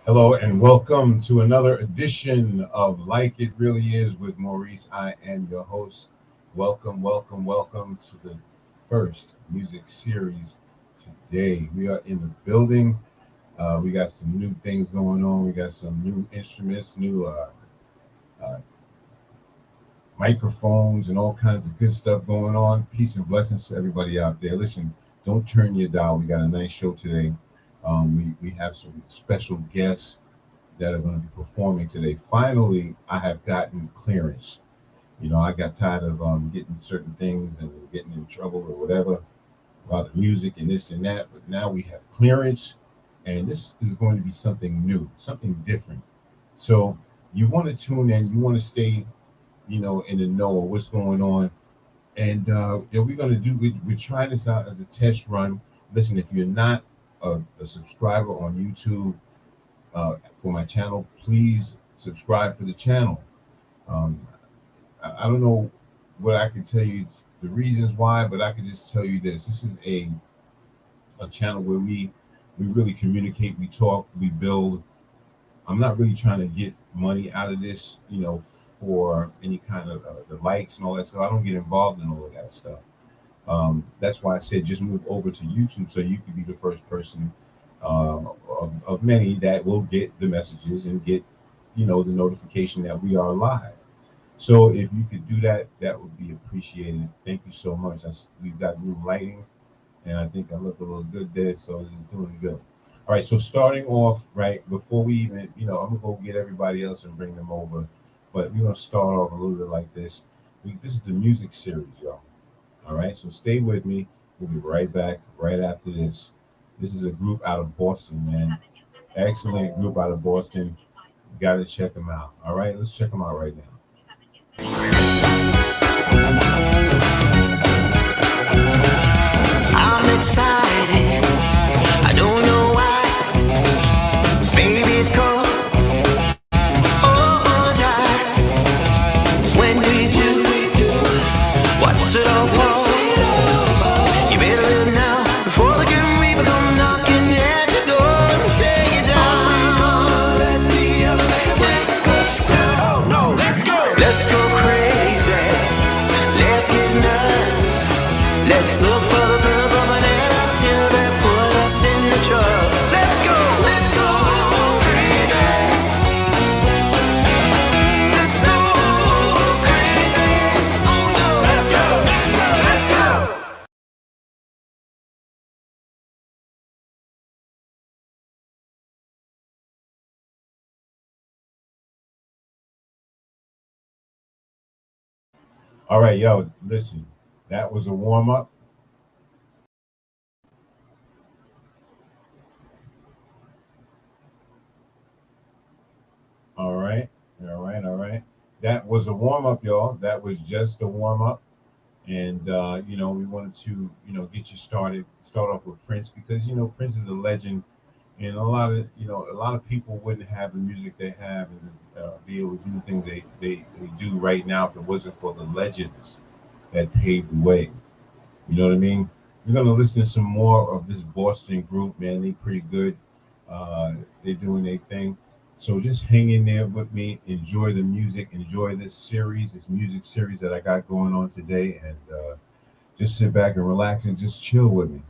Hello and welcome to another edition of Like It Really Is with Maurice. I am your host. Welcome, welcome, welcome to the first music series today. We are in the building. We got some new things going on. We got some new instruments, new uh, microphones, and all kinds of good stuff going on. Peace and blessings to everybody out there. Listen, don't turn your dial. We got a nice show today. We have some special guests that are going to be performing today. Finally, I have gotten clearance. I got tired of getting certain things and getting in trouble or whatever about the music and this and that. But now we have clearance, and this is going to be something new, something different. So you want to tune in, you want to stay, in the know of what's going on. And we're going to we're trying this out as a test run. Listen, if you're not a subscriber on YouTube, for my channel, please subscribe for the channel. I don't know what I can tell you the reasons why, but I can just tell you this. This is a channel where we really communicate, we talk, we build. I'm not really trying to get money out of this, for any kind of the likes and all that stuff. I don't get involved in all of that stuff. That's why I said just move over to YouTube so you can be the first person of many that will get the messages and get, the notification that we are live. So if you could do that, that would be appreciated. Thank you so much. We've got new lighting, and I think I look a little good there, so it's doing good. All right, so starting off, right, before we even, I'm going to go get everybody else and bring them over, but we're going to start off a little bit like this. This is the music series, y'all. All right, so stay with me. We'll be right back right after this. This is a group out of Boston, man. Excellent group out of Boston. You got to check them out. All right, let's check them out right now. I'm excited. I don't know why. Baby, it's cold. Oh, time. When we do, what's it all for? You better live now before the grim reaper come knocking at your door. Take you down. Let the elevator break us down. Oh no, let's go. Let's go crazy. Let's get nuts. Let's look for the purple banana till they put us in the truck. Let's go crazy. Let's go crazy. Oh no, let's go. All right, yo, listen, that was a warm up. All right. That was a warm up, y'all. That was just a warm up. And, we wanted to, get you start off with Prince because, Prince is a legend. And a lot of people wouldn't have the music they have and be able to do the things they do right now if it wasn't for the legends that paved the way. You know what I mean? We're going to listen to some more of this Boston group, man. They pretty good. They're doing their thing. So just hang in there with me. Enjoy the music. Enjoy this music series that I got going on today. And just sit back and relax and just chill with me.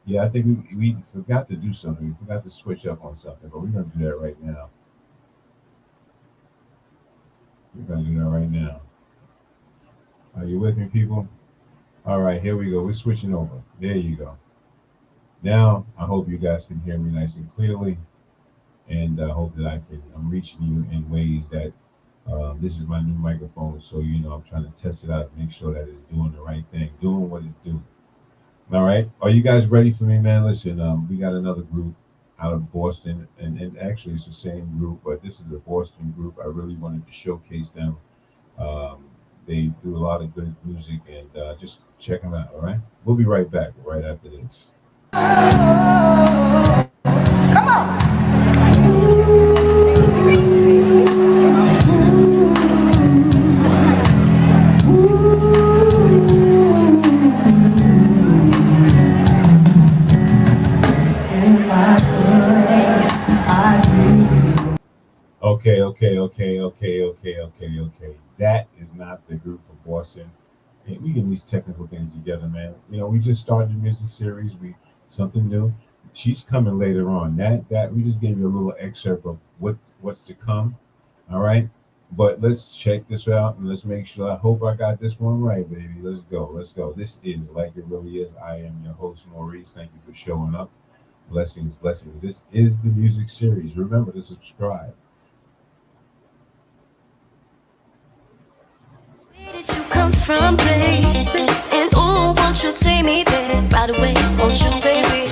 Yeah, I think we forgot to do something. We forgot to switch up on something, but we're going to do that right now. Are you with me, people? All right, here we go. We're switching over. There you go. Now, I hope you guys can hear me nice and clearly, and I hope that I'm reaching you in ways that this is my new microphone, so I'm trying to test it out, make sure that it's doing the right thing, doing what it's doing. All right, are you guys ready for me, man? Listen, we got another group out of Boston, and actually it's the same group, but this is a Boston group. I really wanted to showcase them. They do a lot of good music, and just check them out. All right, we'll be right back right after this. Come on. If I could Okay. That is not the group for Boston. Hey, we get these technical things together, man. You know, we just started the music series. We something new. She's coming later on. That we just gave you a little excerpt of what's to come. All right. But let's check this out and let's make sure. I hope I got this one right, baby. Let's go. Let's go. This is Like It Really Is. I am your host, Maurice. Thank you for showing up. Blessings, blessings. This is the music series. Remember to subscribe. Where did you come from, baby? And oh, won't you take me there right away? Won't you, baby?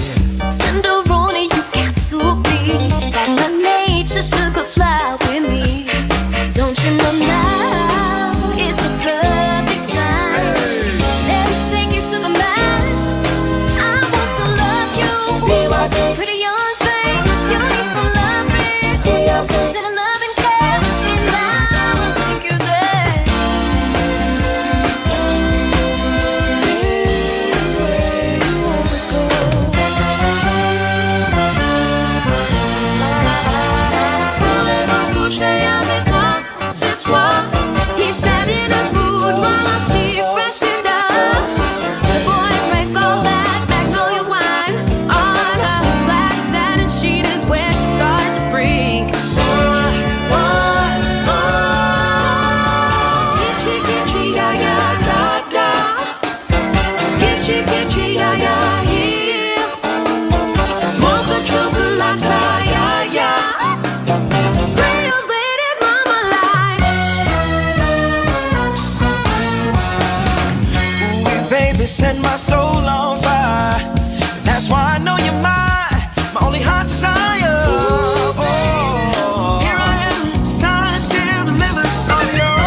Tenderoni, you got to be. Spark my nature, sugar fly with me. Don't you know now is the perfect time? Let me take you to the max. I want to love you. Be my pretty young thing. You need some loving. To the love and care. And I will take you there. He sat in a mood while she freshened up. The boy drank all that magnolia wine. On her black satin sheet is where she started to freak. Gitchy, ya, ya, da, da. Gitchy, ya, ya, here. Mocha chocolate, ya, ya. Real lady mama like. Ooh, baby, set my soul on fire. That's why I know you're mine, my only heart desire. Oh, here I am, signed, sealed, delivered on your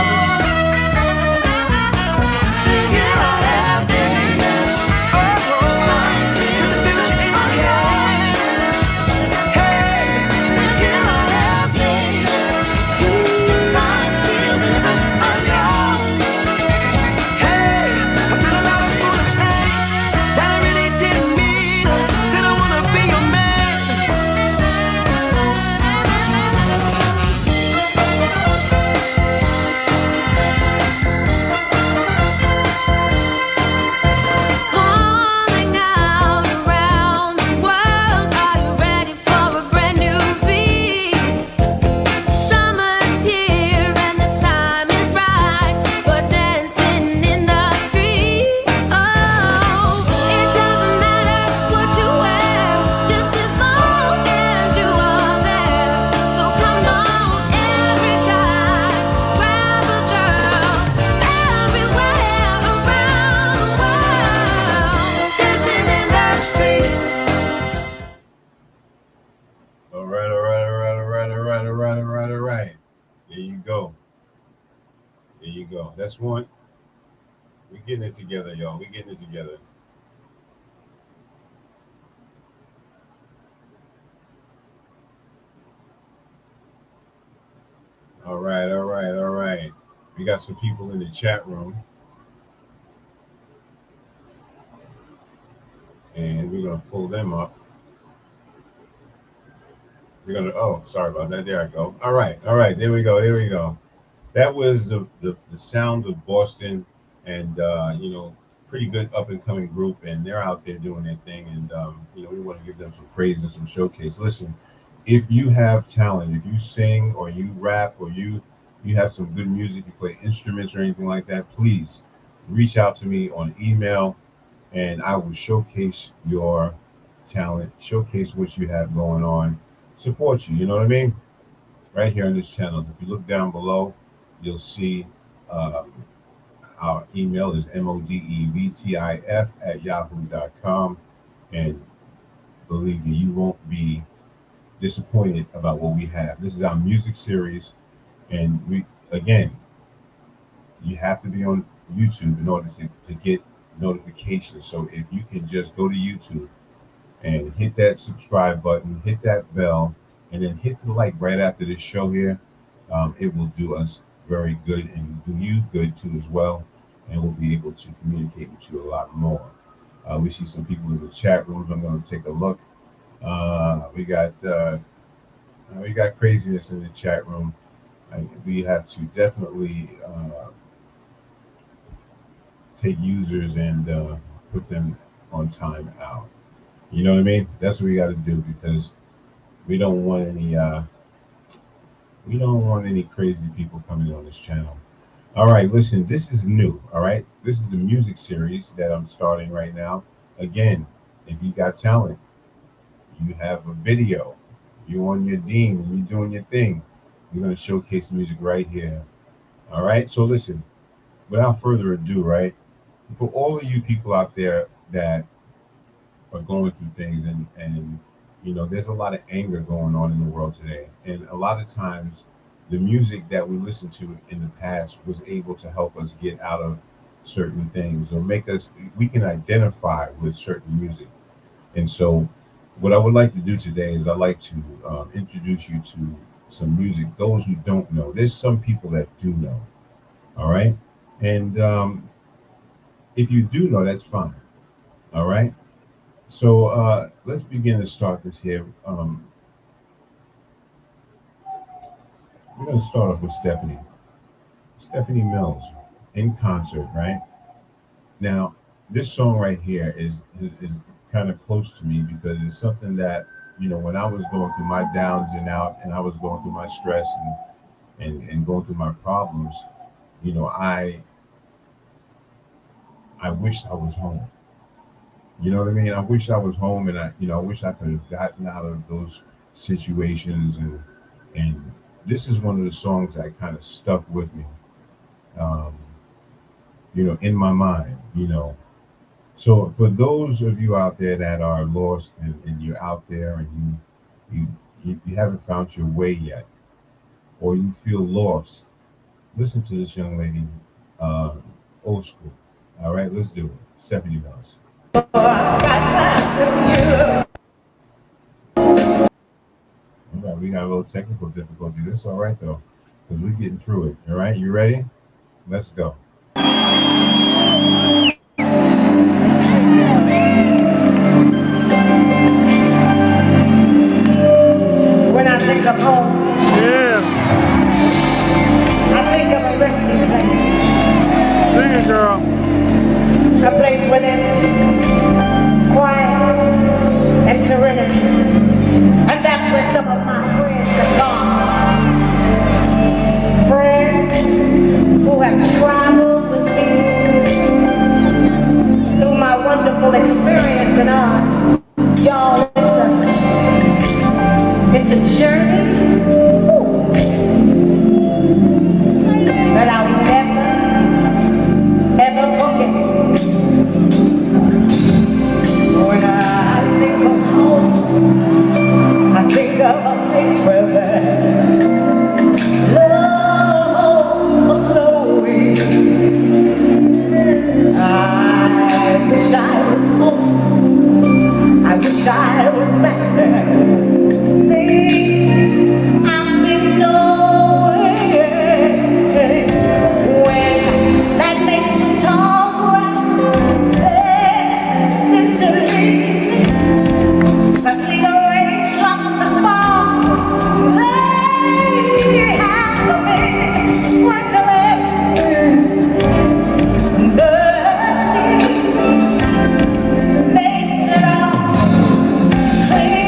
singing out loud, baby. Oh, put the future in your hands. Hey, singing out loud, baby. Signed, sealed, delivered on your. Hey, I've done a lot of foolish things that I really didn't mean. Said I wanna be your man. Calling out around the world. Are you ready for a brand new beat? Summer's here and the time is right for dancing in the street. Oh, it doesn't matter what you wear, just as long as you are there. So come on, every guy, grab a girl, everywhere around the world, dancing in the street. All right. There you go. That's one. We're getting it together, y'all. We're getting it together. All right. We got some people in the chat room. And we're gonna pull them up. Oh, sorry about that. There I go. All right. There we go. That was the sound of Boston, and pretty good up and coming group, and they're out there doing their thing, and we want to give them some praise and some showcase. Listen, if you have talent, if you sing or you rap or you have some good music, you play instruments or anything like that, please reach out to me on email, and I will showcase your talent, showcase what you have going on, support you. You know what I mean? Right here on this channel. If you look down below, you'll see our email is modevtif@yahoo.com, and believe me, you won't be disappointed about what we have. This is our music series, and you have to be on YouTube in order to get notifications. So if you can just go to YouTube and hit that subscribe button, hit that bell, and then hit the like right after this show here, it will do us very good and do you good too as well, and we'll be able to communicate with you a lot more. We see some people in the chat rooms. I'm going to take a look. We got We got craziness in the chat room. We have to definitely take users and put them on time out. You know what I mean? That's what we got to do because we don't want any crazy people coming on this channel. All right, listen, this is new. All right, this is the music series that I'm starting right now. Again, if you got talent, you have a video, you're on your Dean and you're doing your thing, we're going to showcase music right here. All right, so listen, without further ado, right, for all of you people out there that are going through things and you know, there's a lot of anger going on in the world today, and a lot of times the music that we listened to in the past was able to help us get out of certain things or make us, we can identify with certain music. And so what I would like to do today is I'd like to introduce you to some music. Those who don't know, there's some people that do know. All right, and if you do know, that's fine. All right, so let's begin to start this here. We're going to start off with Stephanie Mills in concert. Right now, this song right here is kind of close to me because it's something that, you know, when I was going through my downs and out, and I was going through my stress and going through my problems, you know, I wished I was home. You know what I mean? I wish I was home, and I wish I could have gotten out of those situations, and this is one of the songs that kind of stuck with me, you know, in my mind, you know. So for those of you out there that are lost and you're out there and you haven't found your way yet, or you feel lost, listen to this young lady, old school. All right, let's do it. Stephanie Mills. All right, we got a little technical difficulty. That's all right though, because we're getting through it. All right, you ready? Let's go. When I think of home, yeah, I think of a resting place. Sing it, girl. A place where there's peace, quiet, and serenity. And that's where some of my friends have gone. Friends who have traveled with me through my wonderful experience in ours. Y'all, it's a journey that I'll never, ever forget. When I think of home, I think of a place where there's love flowing. I wish I was home. I wish I was back there. I've been nowhere. When that makes me talk right into me. Suddenly the rain drops the fall. They have been sprinkling the sea. Makes it all clear.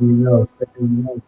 know, second month.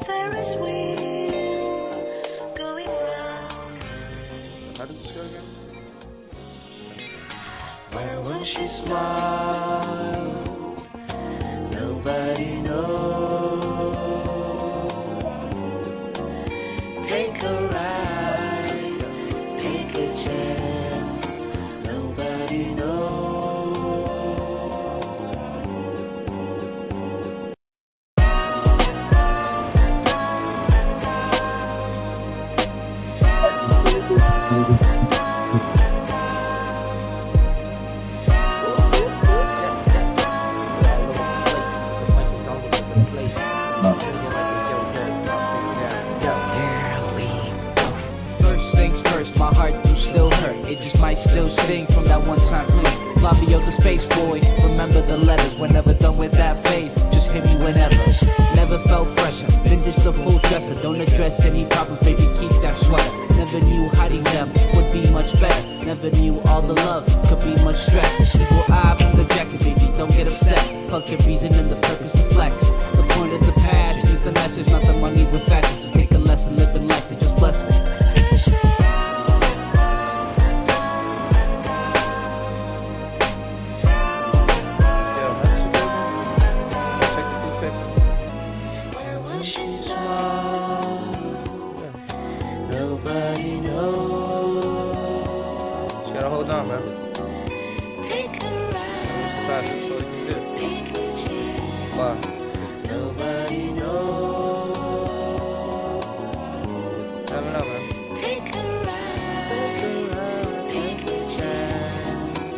Ferris wheel going round. How does this go again? Where will she smile? Nobody knows. Take a ride, take a chance. Nobody knows. First things first, my heart do still hurt. It just might still sting from that one time flick. Flavio the space boy, remember the letters. We're never done with that phase, just hit me whenever. Never felt fresher, vintage the full dresser. Don't address any problems, baby, keep that sweater. Never knew hiding them would be much better. Never knew all the love could be much stress. Evil eye from the jacket, baby, don't get upset. Fuck the reason and the purpose to flex. The point of the passion is the message, not the money with fashion. So take a lesson, living life to just bless it. Where will she smile? Nobody knows. Just gotta hold on, man. Take a ride, Fast, that's all you can do. take a chance. Wow. Nobody knows. Never know, man. Take a ride, take a chance.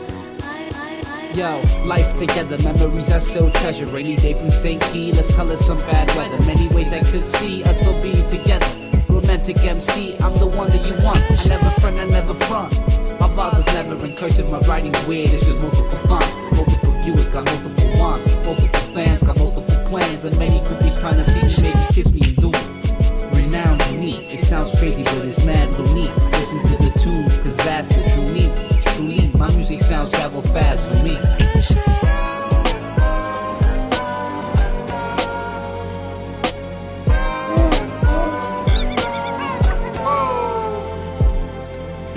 Yo, life together, memories I still treasure. Rainy day from St. Key, let's color some bad weather. Many ways I could see us still being together. Romantic MC, I'm the one that you want. I never front, I never front. My bars never in cursive, my writing's weird. It's just multiple fonts, multiple viewers got multiple wants, multiple fans got multiple plans, and many groupies trying to see me, maybe kiss me and do it. Renowned, unique, it sounds crazy, but it's mad unique. Listen to the tune, cause that's the true me. Truly, my music sounds travel fast for me.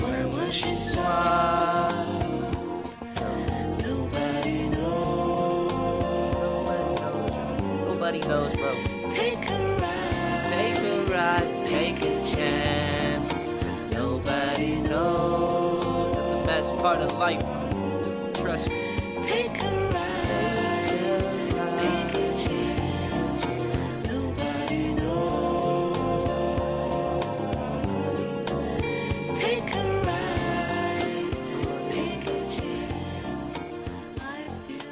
Where will she smile? Nobody knows. Nobody knows, bro. Take a ride, take a chance. Nobody knows. That's the best part of life. Trust me. Take a ride, take a chance. Nobody knows. Take a ride, take a chance. I feel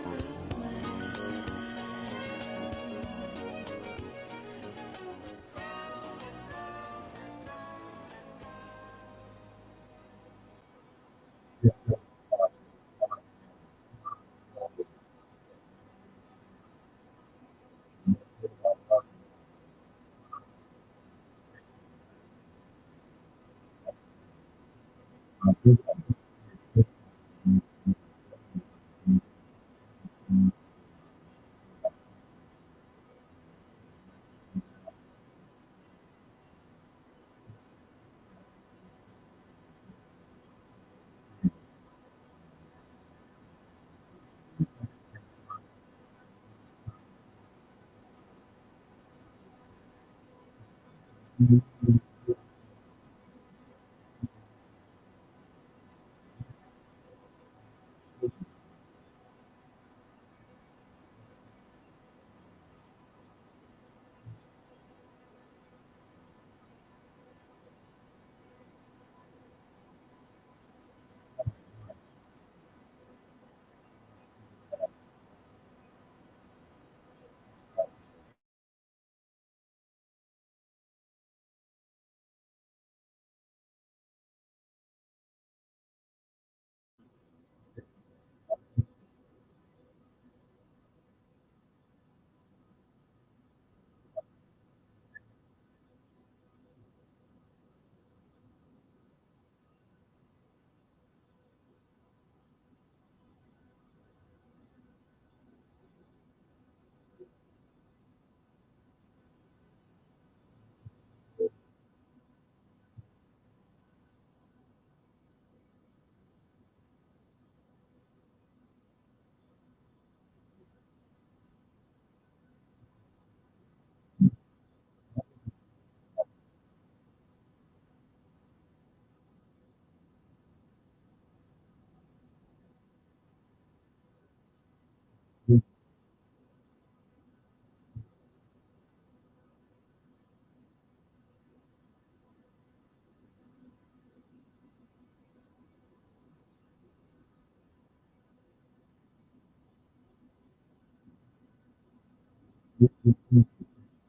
Yes, sir.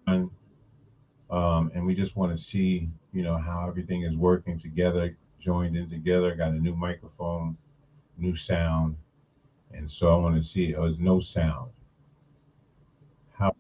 And we just want to see, how everything is working together, joined in together. Got a new microphone, new sound, and so I want to see. There's no sound. How?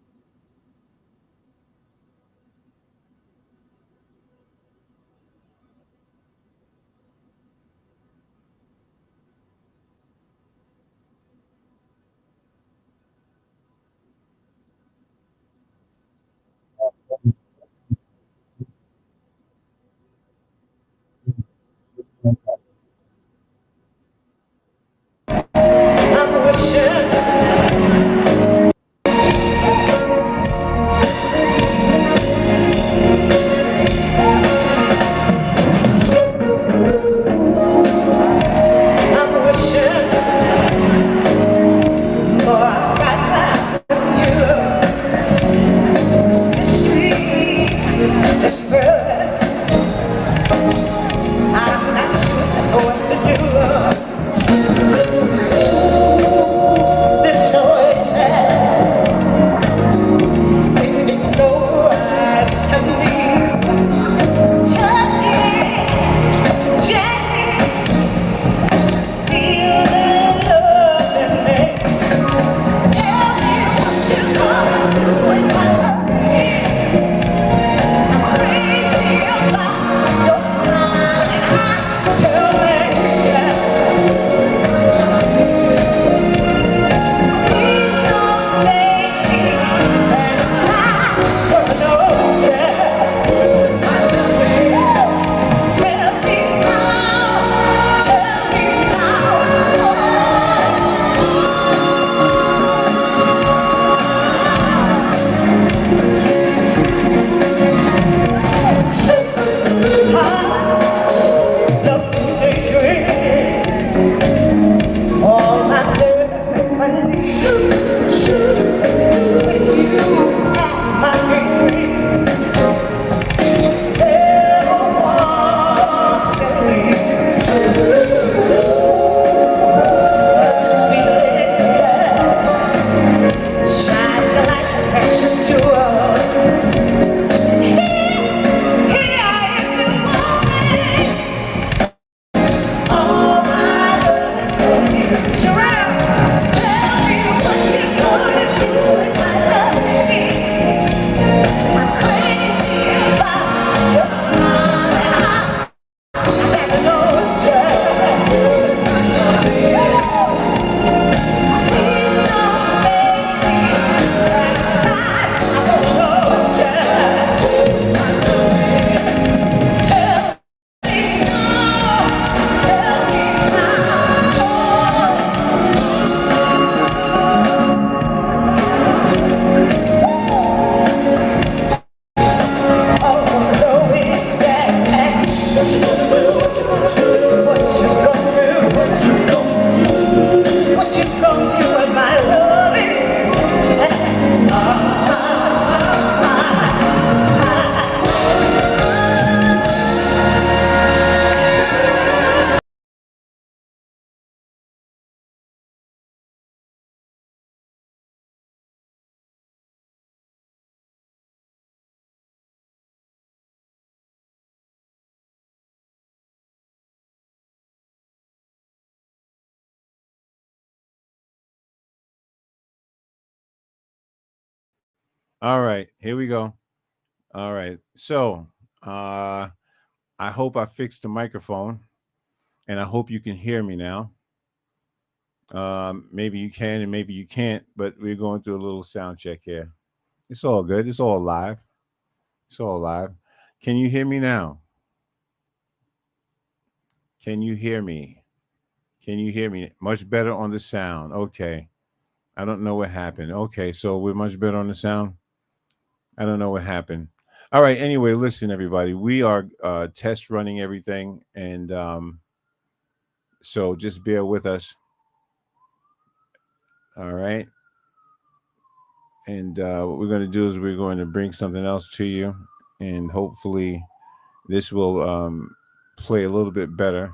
I'm wishing I'm wishing for I got back from you. This mystery, this thrill, I'm not sure just what to do. This choice, it's no rise to me. Touching, gently, feeling love in me. Tell me what you're gonna do when my I'm crazy about your smiling eyes. Tell me, please don't make me fantasize for no, tell me now, tell me now. Love to daydream. All my nerves make my knees shoot. You at my daydream. Never once can leave. Sweet lady shines like a precious jewel. Here I am in the morning. All my love is for you. Surround, tell me what you're gonna do with my love, baby. I'm crazy about your smile. I never know it's you. Please don't make me fantasize. I don't know it's you. Tell me now, tell me now. All I wanna know is that what you gonna do, what you gonna do, what you gonna do, what you gonna do, what you gonna do with my loving. All right, here we go. All right, so I hope I fixed the microphone, and I hope you can hear me now. Maybe you can, and maybe you can't, but we're going through a little sound check here. It's all good. It's all live. It's all live. Can you hear me now? Can you hear me? Can you hear me? Much better on the sound. Okay. I don't know what happened. Okay, so we're much better on the sound. I don't know what happened. All right. Anyway, listen, everybody. We are test running everything, and so just bear with us. All right. And what we're going to do is we're going to bring something else to you, and hopefully this will play a little bit better.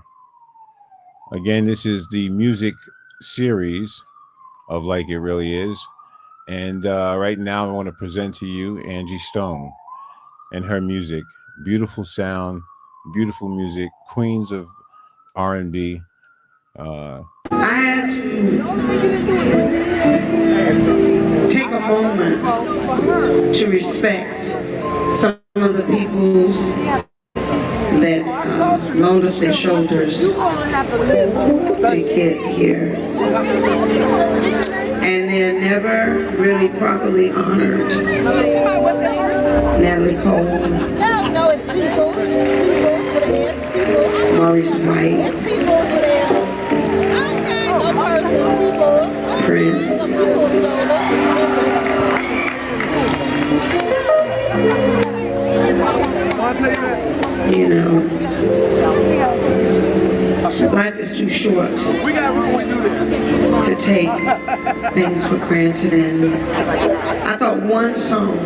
Again, this is the music series of Like It Really Is. And right now I want to present to you Angie Stone and her music. Beautiful sound, beautiful music, queens of R&B. I had to take a moment to respect some of the peoples that loaned us their shoulders to get here. And they're never really properly honored. Natalie Cole, Maurice White, Prince, you know, life is too short to take things for granted, and I thought one song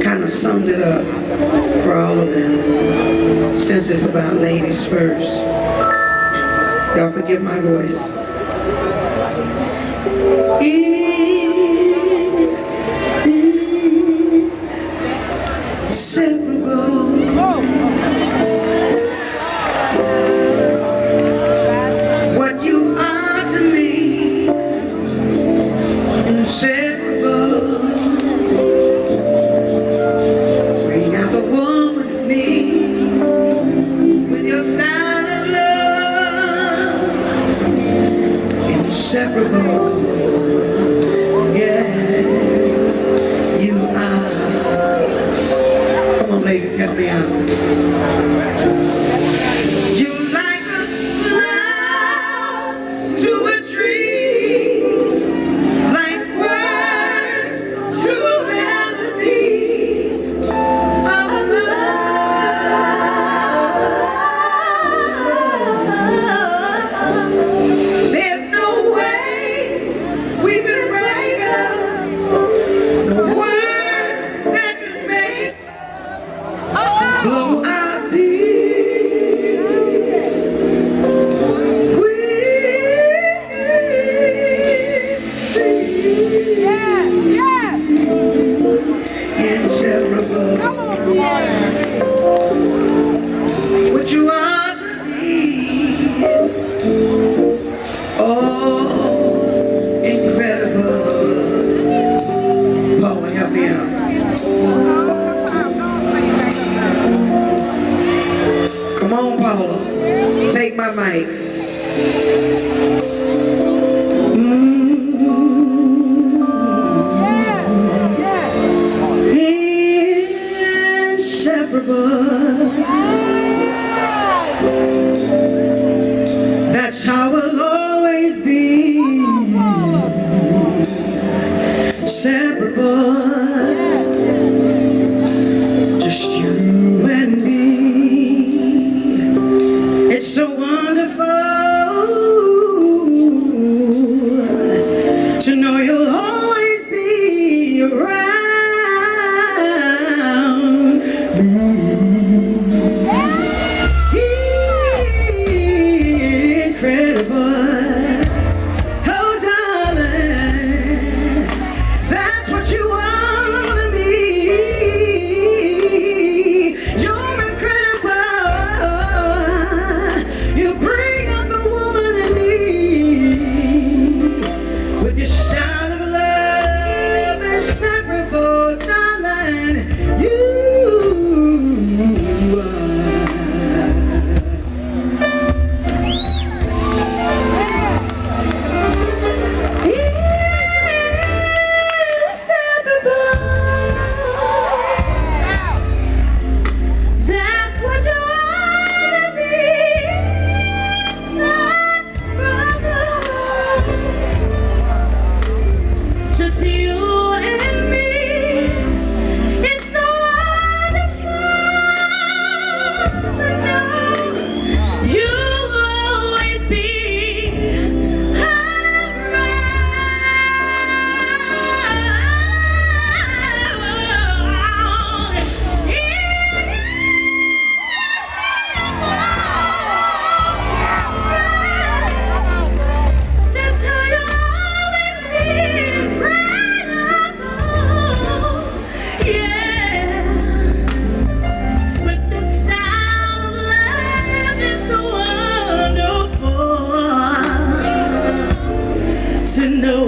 kind of summed it up for all of them, since it's about ladies first. Y'all forgive my voice. What you are to me, inseparable. Bring out the woman in me with your style of love, inseparable. Yes, you are. Come on, ladies, help me out. You like a flower to a tree, like words to a melody of love. There's no way we can write up the words that can make blow our feet. Inseparable. What you are to me. Oh, incredible. Paula, help me out. Come on, Paula. Take my mic. Inseparable. That's how it'll always be. Inseparable. Just you and me. It's so wonderful to know you'll always be around. Incredible. Oh, darling, that's what you are to me. You're incredible. You're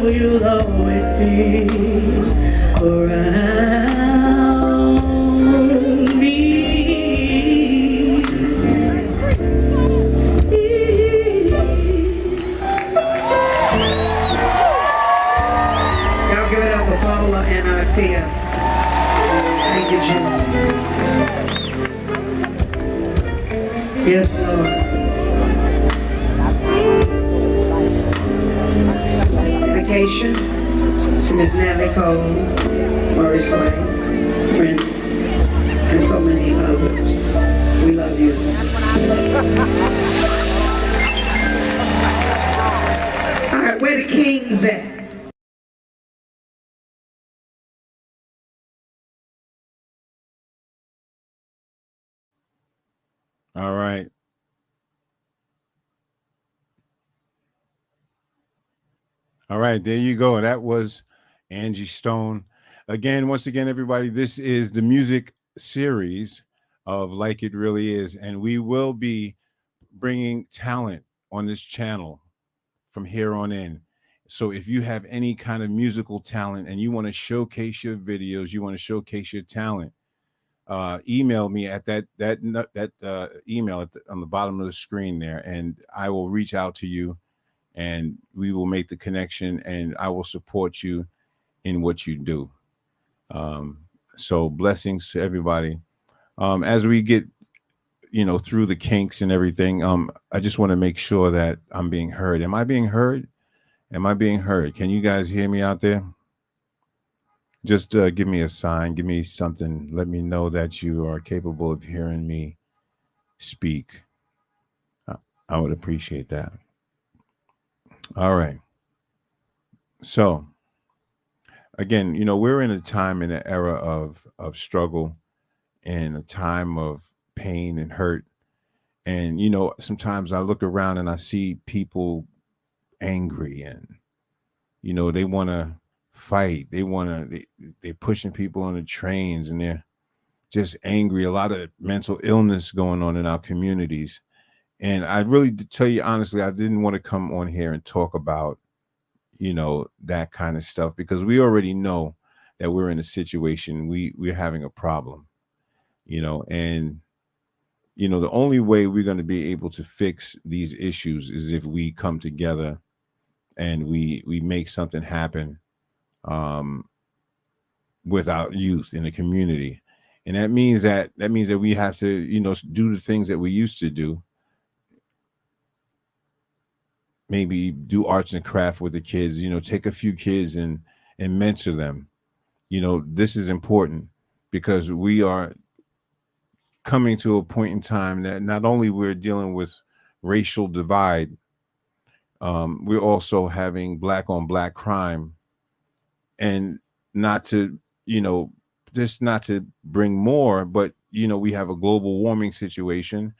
know you'll always be around me. Y'all give it up for Paula and Tia. Thank you, Jesus. Yes, Lord. This dedication to Miss Natalie Cole, Maurice Wayne, Prince, and so many others. We love you. All right, where the kings at? All right. All right, there you go. That was Angie Stone. Again, once again, everybody, this is the music series of Like It Really Is, and we will be bringing talent on this channel from here on in. So if you have any kind of musical talent and you want to showcase your videos, you want to showcase your talent, email me at that email on the bottom of the screen there, and I will reach out to you and we will make the connection and I will support you in what you do. So blessings to everybody. As we get, through the kinks and everything, I just want to make sure that I'm being heard. Am I being heard? Am I being heard? Can you guys hear me out there? Just give me a sign, give me something. Let me know that you are capable of hearing me speak. I would appreciate that. All right. So again, we're in a time, in an era of struggle and a time of pain and hurt. And, sometimes I look around and I see people angry and, they want to fight. They're pushing people on the trains and they're just angry. A lot of mental illness going on in our communities. And I really, to tell you honestly, I didn't want to come on here and talk about, that kind of stuff, because we already know that we're in a situation, we're having a problem, and, the only way we're going to be able to fix these issues is if we come together and we make something happen with our youth in the community. And that means that we have to, do the things that we used to do. Maybe do arts and craft with the kids, take a few kids and mentor them. This is important because we are coming to a point in time that not only we're dealing with racial divide, we're also having black on black crime. And not to, just not to bring more, but, we have a global warming situation.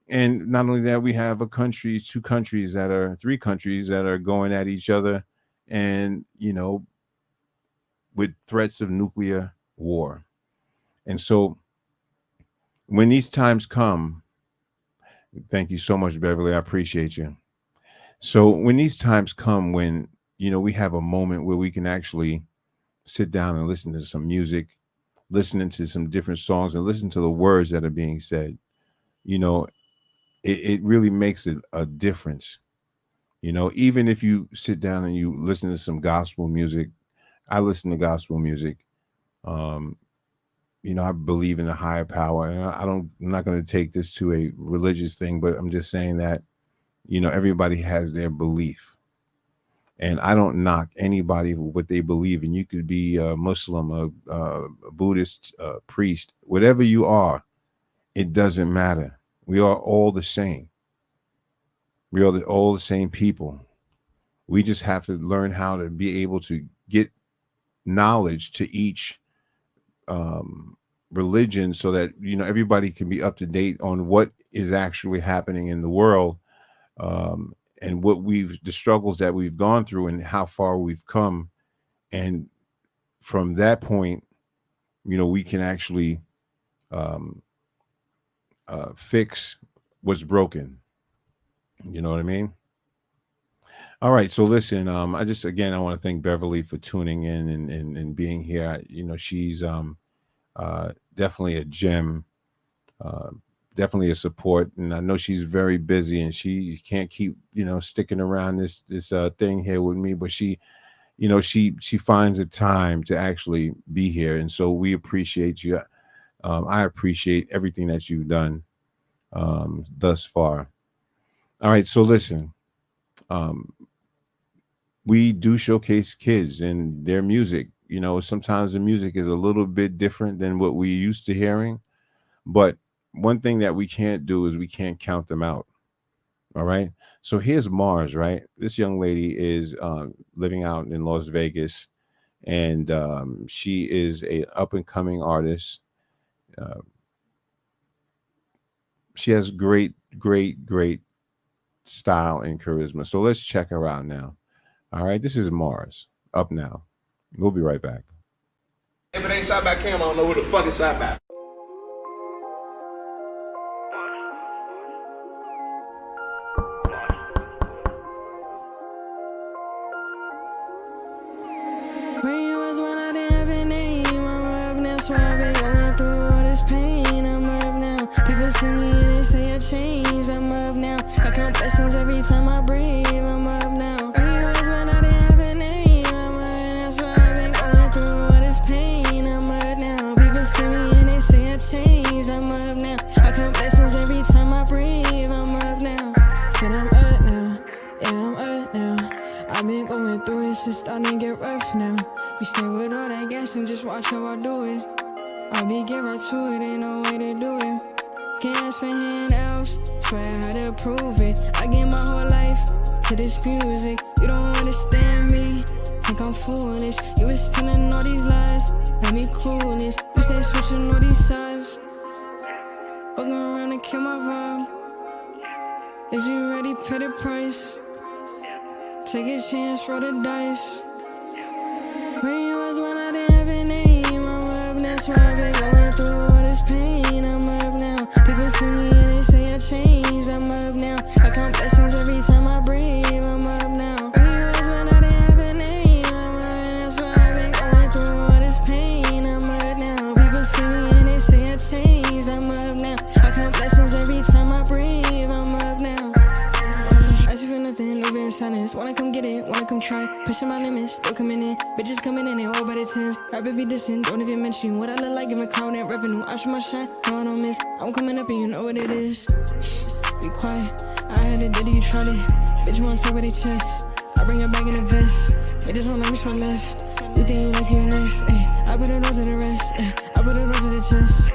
And not only that, we have three countries that are going at each other and, with threats of nuclear war. And so when these times come, thank you so much, Beverly, I appreciate you. So when these times come, when, we have a moment where we can actually sit down and listen to some music, listening to some different songs and listen to the words that are being said, it really makes it a difference. Even if you sit down and you listen to some gospel music, I listen to gospel music. I believe in a higher power, and I'm not going to take this to a religious thing, but I'm just saying that, everybody has their belief, and I don't knock anybody for what they believe in. You could be a Muslim, a Buddhist, a priest, whatever you are, it doesn't matter. We are all the same. We are all the same people. We just have to learn how to be able to get knowledge to each religion so that, everybody can be up to date on what is actually happening in the world, and the struggles that we've gone through and how far we've come. And from that point, we can actually fix what's broken. You know what I mean? All right. So listen, I just again I want to thank Beverly for tuning in and being here. You know, she's definitely a gem, uh, definitely a support, and I know she's very busy and she can't keep sticking around this thing here with me, but she finds the time to actually be here, and so we appreciate you. I appreciate everything that you've done thus far. All right, so listen, um, we do showcase kids and their music. You know, sometimes the music is a little bit different than what we used to hearing, but one thing that we can't do is we can't count them out. All right. So here's Mars, right? This young lady is living out in Las Vegas, and she is a up and coming artist. Uh, she has great, great, great style and charisma. So let's check her out now. All right. This is Mars up now. We'll be right back. If it ain't shot by Cam, I don't know who the fuck is shot by. Where you was when I didn't have a name, I'm up now, so I've been going through all this pain, I'm up now. People see me and they say I changed, I'm up now. I count blessings every time I breathe, I'm up now. Where you was when I didn't have a name, I'm up now, so I've been going through all this pain, I'm up now. People see me and they say I changed, I'm up now. I count blessings every time I breathe, I'm up now. Said I'm up now, yeah I'm up now. I've been going through it, it's starting to get rough now. We stay with all that gas and just watch how I do it. I be get right to it, ain't no way to do it. Can't ask for handouts, swear I had to prove it. I gave my whole life to this music. You don't understand me, think I'm foolish. You was telling all these lies, let me clueless. You stay switching all these sides, fucking around and kill my vibe. Is you ready, pay the price? Take a chance, roll the dice. Where you was when I didn't have a name, I'm up now, so I've been going through all this pain, I'm up now. People see me and they say I changed, I'm up now. I count blessings every time I breathe, I'm up now. Where you was when I didn't have a name, I'm up now, so I've been going through all this pain, I'm up now. People see me and they say I changed, I'm up now. I count blessings every time I breathe, I'm up now. I see for nothing, moving silence. Wanna come get it, wanna come try. Pushing my limits, still coming in. Bitches coming in, they all by the tens. Rapper be dissing, don't even mention what I look like in my crown and revenue. I shoot my shot, no I don't miss. I'm coming up and you know what it is. Be quiet, I had it, did you try it? Bitch wanna talk with their chest. I bring her back in a vest. Bitches don't let me spend left. You think you like you next, ayy. I put it all to the rest, I put it all to the test.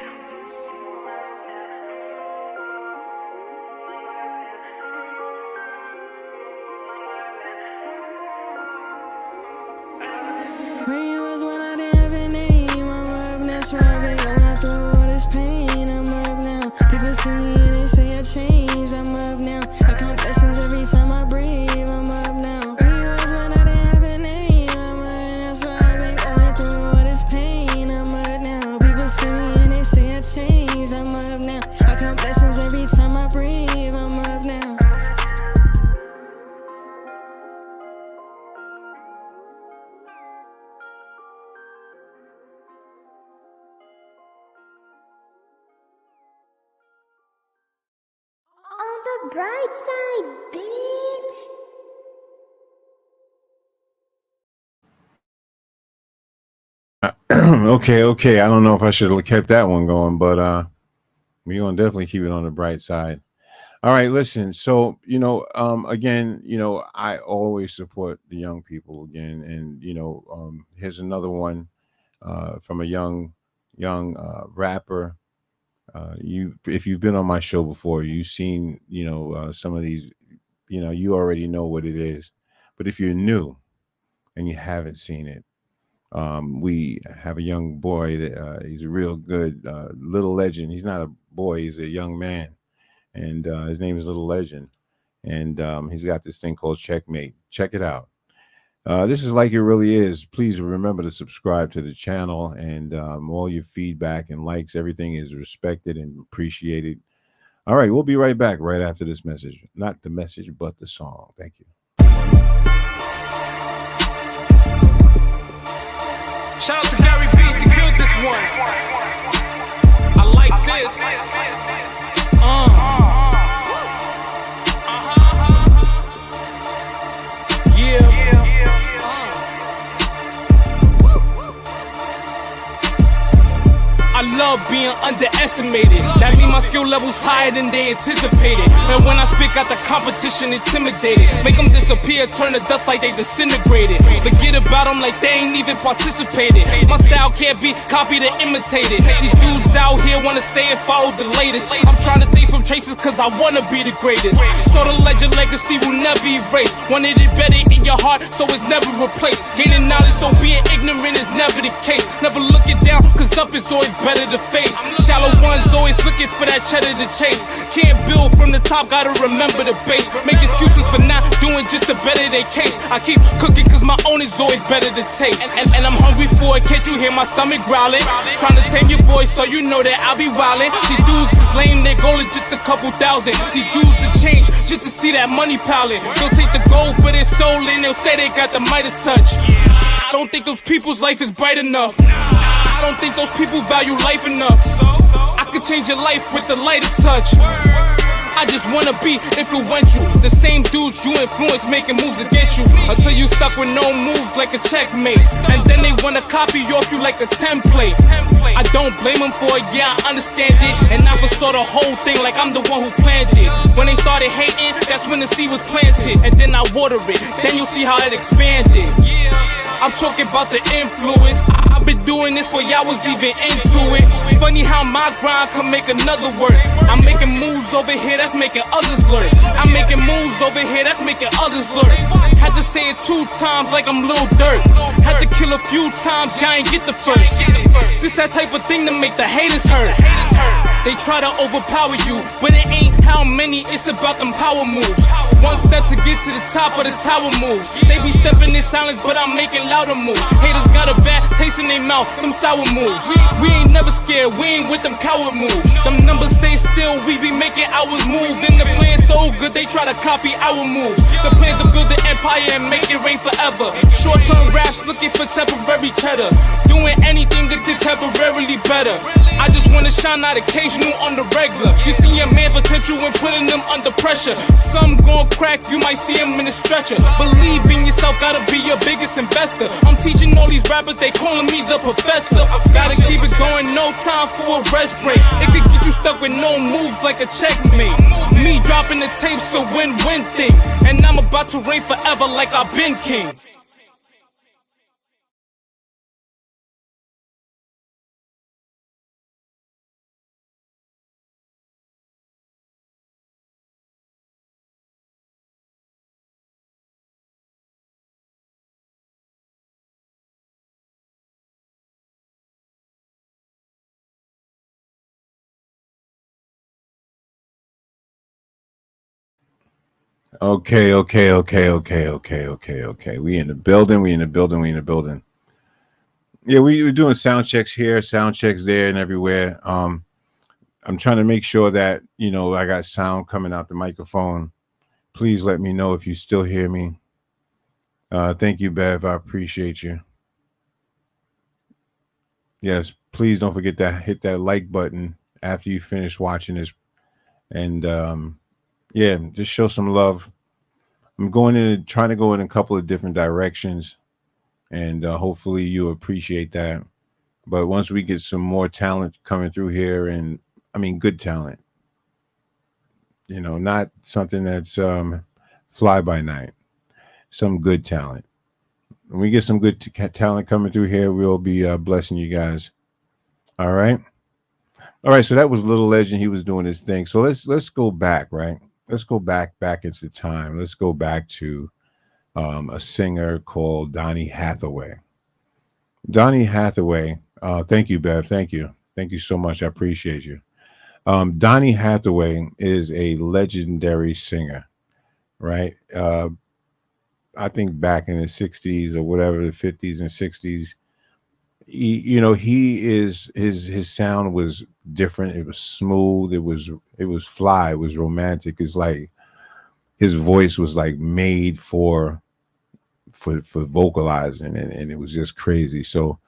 Where you was when I didn't have a name, I'm up now, so I've been going through all this pain, I'm up now. People see me and they say I changed, I'm up now. I count blessings every time I breathe, I'm up now. Where you was when I didn't have a name, I'm up now, so I've been going through all this pain, I'm up now. People see me and they say I changed, I'm up now. I count blessings every time I breathe, I'm up now. On the bright side, bitch. Okay. I don't know if I should have kept that one going, but we're gonna definitely keep it on the bright side. All right, listen. So again, I always support the young people again, and here's another one from a young rapper. If you've been on my show before, you've seen some of these. You already know what it is, but if you're new and you haven't seen it, we have a young boy that he's a real good little legend. He's not a boy; he's a young man, and his name is Little Legend, and he's got this thing called Checkmate. Check it out. This is Like It Really Is. Please remember to subscribe to the channel, and all your feedback and likes, everything is respected and appreciated. All right, we'll be right back right after this message. Not the message, but the song. Thank you. Shout out to Gary B, secured this one. I like this. Yeah. I love being underestimated. That mean my skill level's higher than they anticipated. And when I speak out the competition, intimidated. Make them disappear, turn to dust like they disintegrated. Forget about them like they ain't even participated. My style can't be copied or imitated. These dudes out here wanna stay and follow the latest. I'm trying to stay from traces cause I wanna be the greatest. So the legend legacy will never erase. Wanted it better in your heart, so it's never replaced. Gaining knowledge, so being ignorant is never the case. Never looking down, cause up is always better to face. Shallow ones always looking for that cheddar to chase. Can't build from the top, gotta remember the base. Make excuses for not doing just to better their case. I keep cooking cause my own is always better to taste. And I'm hungry for it, can't you hear my stomach growling? Trying to tame your boy so you know that I'll be wildin'. These dudes is lame, their goal is just a couple thousand. These dudes will change just to see that money piling. They'll take the gold for their soul and they'll say they got the Midas touch. I don't think those people's life is bright enough. I don't think those people value life enough. I could change your life with the lightest touch. I just wanna be influential. The same dudes you influence making moves against you. Until you stuck with no moves like a checkmate. And then they wanna copy off you like a template. I don't blame them for it, yeah, I understand it. And I foresaw the whole thing like I'm the one who planned it. When they started hating, that's when the seed was planted. And then I water it, then you'll see how it expanded. I'm talking about the influence. I've been doing this for y'all was even into it. Funny how my grind can make another work. I'm making moves over here that's making others learn. I'm making moves over here that's making others learn. Had to say it 2 times like I'm Lil Dirt. Had to kill a few times, y'all ain't get the first. This that type of thing to make the haters hurt. They try to overpower you, but it ain't how many, it's about them power moves. One step to get to the top of the tower moves. They be stepping in silence, but I'm making louder moves. Haters got a bad taste in their mouth, them sour moves. We ain't never scared, we ain't with them coward moves. Them numbers stay still, we be making ours move. And the plan so good, they try to copy our moves. The plan to build an empire and make it rain forever. Short-term raps looking for temporary cheddar. Doing anything to get temporarily better. I just wanna shine out occasional on the regular. You see your man potential when putting them under pressure. Some gon' crack, you might see him in a stretcher. Believe in yourself, gotta be your biggest investor. I'm teaching all these rappers, they calling me the professor. Gotta keep it going, no time for a rest break. It could get you stuck with no moves like a checkmate. Me dropping the tapes, a win-win thing. And I'm about to reign forever like I've been king. Okay. We in the building. Yeah, we were doing sound checks here, sound checks there, and everywhere. I'm trying to make sure that, you know, I got sound coming out the microphone. Please let me know if you still hear me. Thank you, Bev. I appreciate you. Yes, please don't forget to hit that like button after you finish watching this. And yeah, just show some love. I'm trying to go in a couple of different directions, and hopefully you appreciate that. But once we get some more talent coming through here, and I mean good talent, you know, not something that's fly by night, some good talent. When we get some good talent coming through here, we'll be blessing you guys. All right. So that was Little Legend. He was doing his thing. So let's go back, right? Let's go back into time. Let's go back to a singer called Donny Hathaway. Donny Hathaway. Thank you, Bev. Thank you so much. I appreciate you. Donny Hathaway is a legendary singer, right? I think back in the 60s or whatever, the 50s and 60s, his sound was different. It was smooth. It was fly. It was romantic. It's like his voice was like made for vocalizing, and it was just crazy. So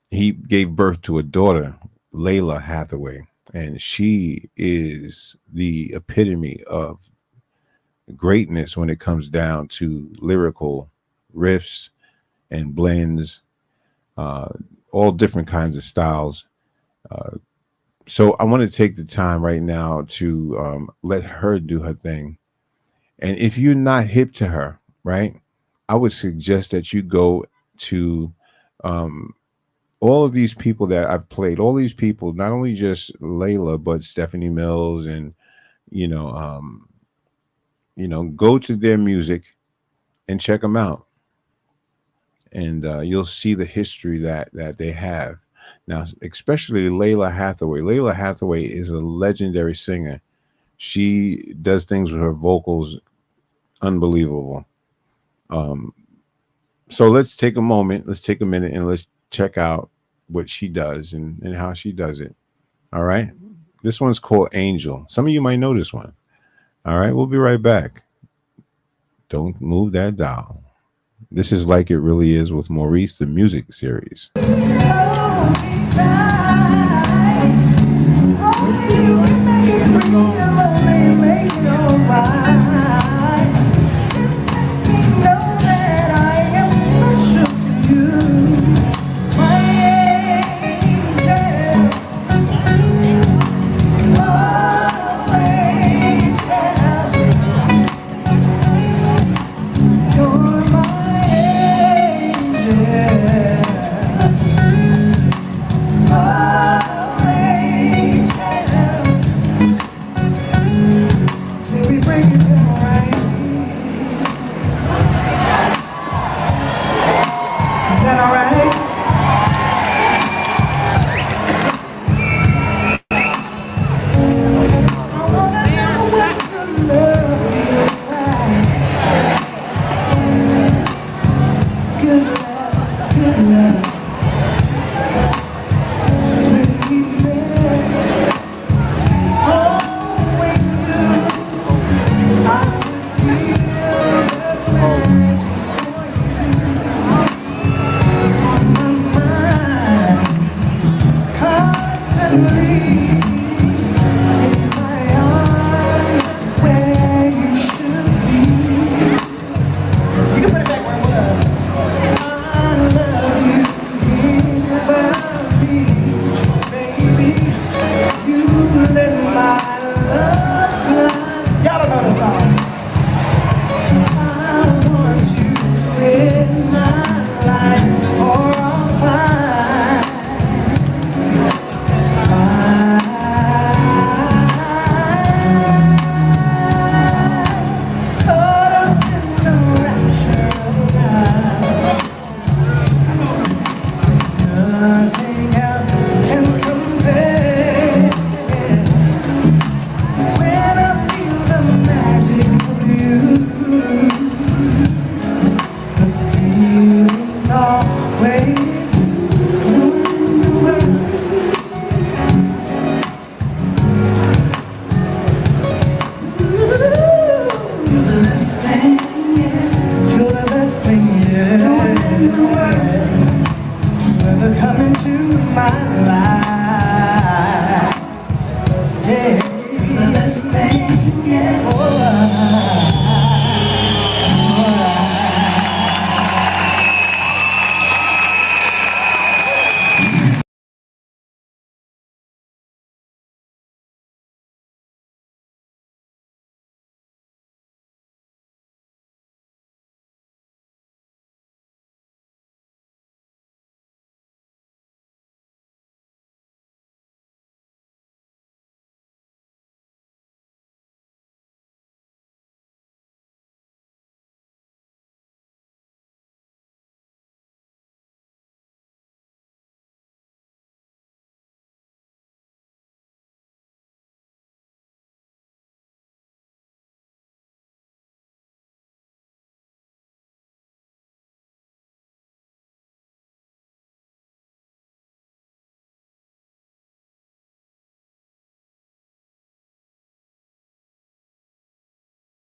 he gave birth to a daughter, Layla Hathaway, and she is the epitome of greatness when it comes down to lyrical riffs and blends, all different kinds of styles. So I want to take the time right now to let her do her thing. And if you're not hip to her, right, I would suggest that you go to all of these people that I've played, all these people, not only just Layla, but Stephanie Mills, and you know, go to their music and check them out, and you'll see the history that they have. Now, especially Layla Hathaway. Layla Hathaway is a legendary singer. She does things with her vocals unbelievable. So let's take a moment, let's take a minute, and let's check out what she does and how she does it. All right. This one's called Angel. Some of you might know this one. All right. We'll be right back. Don't move that dial. This is Like It Really Is with Maurice, the music series.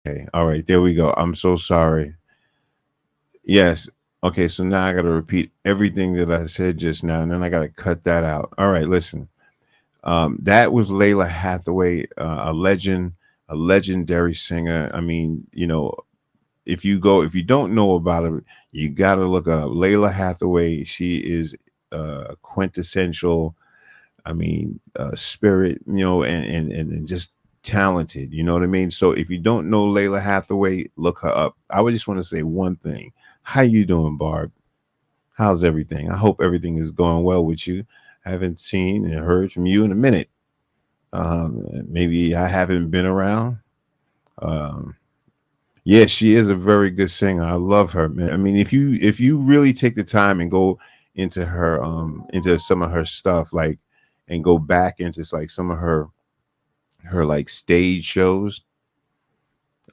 Okay. All right. There we go. I'm so sorry. Yes. Okay, so now I got to repeat everything that I said just now, and then I got to cut that out. All right, listen. That was Layla Hathaway, a legend, a legendary singer. I mean, you know, if you don't know about her, you got to look up Layla Hathaway. She is quintessential. I mean, spirit, you know, and just talented. You know what I mean? So if you don't know Layla Hathaway, look her up. I would just want to say one thing. How you doing, Barb? How's everything? I hope everything is going well with you. I haven't seen and heard from you in a minute. Maybe I haven't been around. Yeah, she is a very good singer. I love her, man. I mean, if you really take the time and go into her into some of her stuff, like, and go back into like some of her like stage shows,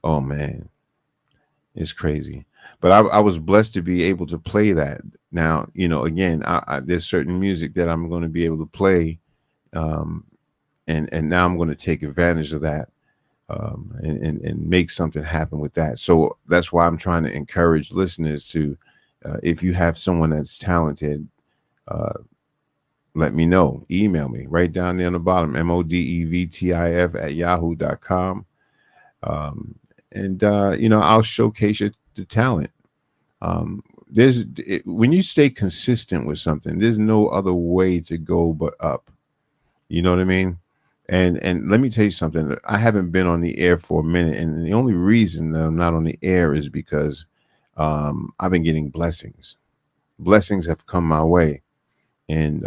oh man, it's crazy. But I was blessed to be able to play that. Now, you know, again, there's certain music that I'm going to be able to play, and now I'm going to take advantage of that, and make something happen with that. So that's why I'm trying to encourage listeners to, if you have someone that's talented, let me know. Email me right down there on the bottom, modevtif@yahoo.com, and you know, I'll showcase the talent. When you stay consistent with something, there's no other way to go but up. You know what I mean? And let me tell you something. I haven't been on the air for a minute, and the only reason that I'm not on the air is because I've been getting blessings. Blessings have come my way, and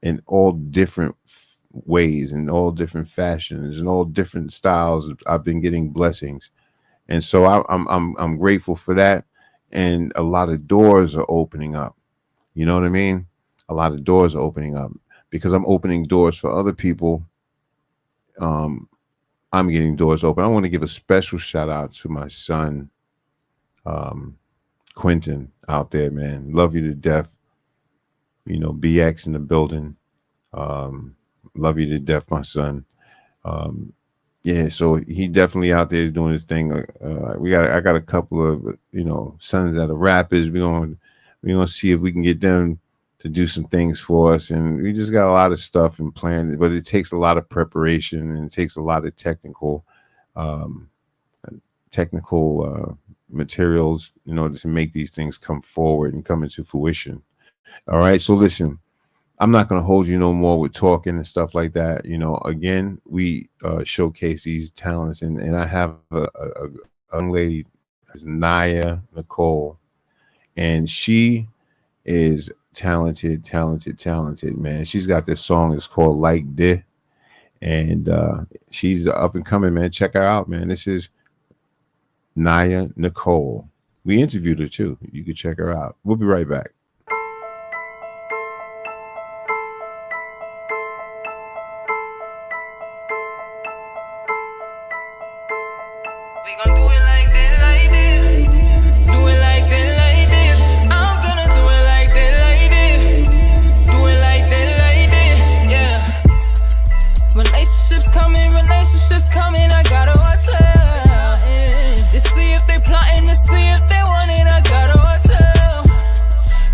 in all different ways, in all different fashions, in all different styles. I've been getting blessings, and so I'm grateful for that. And a lot of doors are opening up. You know what I mean? A lot of doors are opening up because I'm opening doors for other people. I'm getting doors open. I want to give a special shout out to my son, Quentin, out there, man. Love you to death. You know, BX in the building. Love you to death, my son. Yeah, so he definitely out there doing his thing. I got a couple of, you know, sons that are rappers. We're gonna see if we can get them to do some things for us, and we just got a lot of stuff in plan. But it takes a lot of preparation, and it takes a lot of technical materials in order to make these things come forward and come into fruition. All right, so listen. I'm not going to hold you no more with talking and stuff like that. You know, again, we showcase these talents, and I have a young lady, Naya Nicole, and she is talented, man. She's got this song. It's called Like This, and she's up and coming, man. Check her out, man. This is Naya Nicole. We interviewed her too. You can check her out. We'll be right back. Relationships coming, I gotta watch out. To see if they plotting, to see if they want it, I gotta watch out.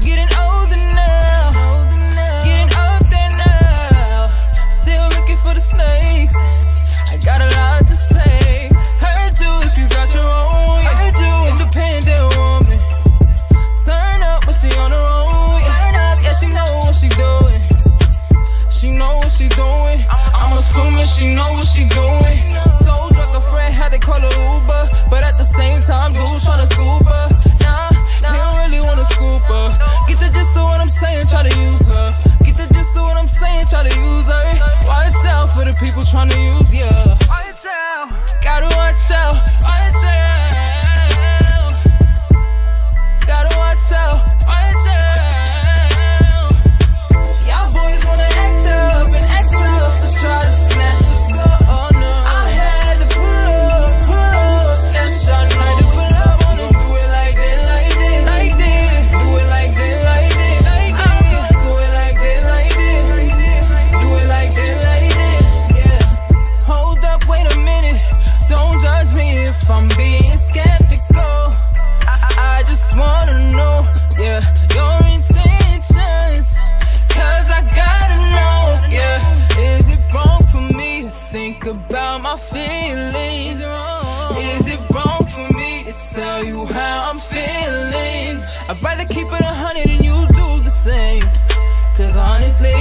Getting older now, getting up there now. Still looking for the snakes. I got a lot to say. Heard you if you got your own. Heard you, independent woman. Turn up, but she on her own. Turn up, yeah, she know what she doing. She know what she doing. I'm assuming she know what she doing. So drunk a friend, had to call her Uber, but at the same time, dude tryna scoop her. Nah, they don't really wanna scoop her. Get the gist of what I'm saying, try to use her. Get the gist of what I'm saying, try to use her. Watch out for the people tryna use ya. Watch out, gotta watch out. Watch out, gotta watch out. Watch out. Y'all boys wanna act up and act tough, but try to snatch us up. Oh no, I had to pull up. is it wrong for me to tell you how I'm feeling? I'd rather keep it 100 and you do the same. Cause honestly,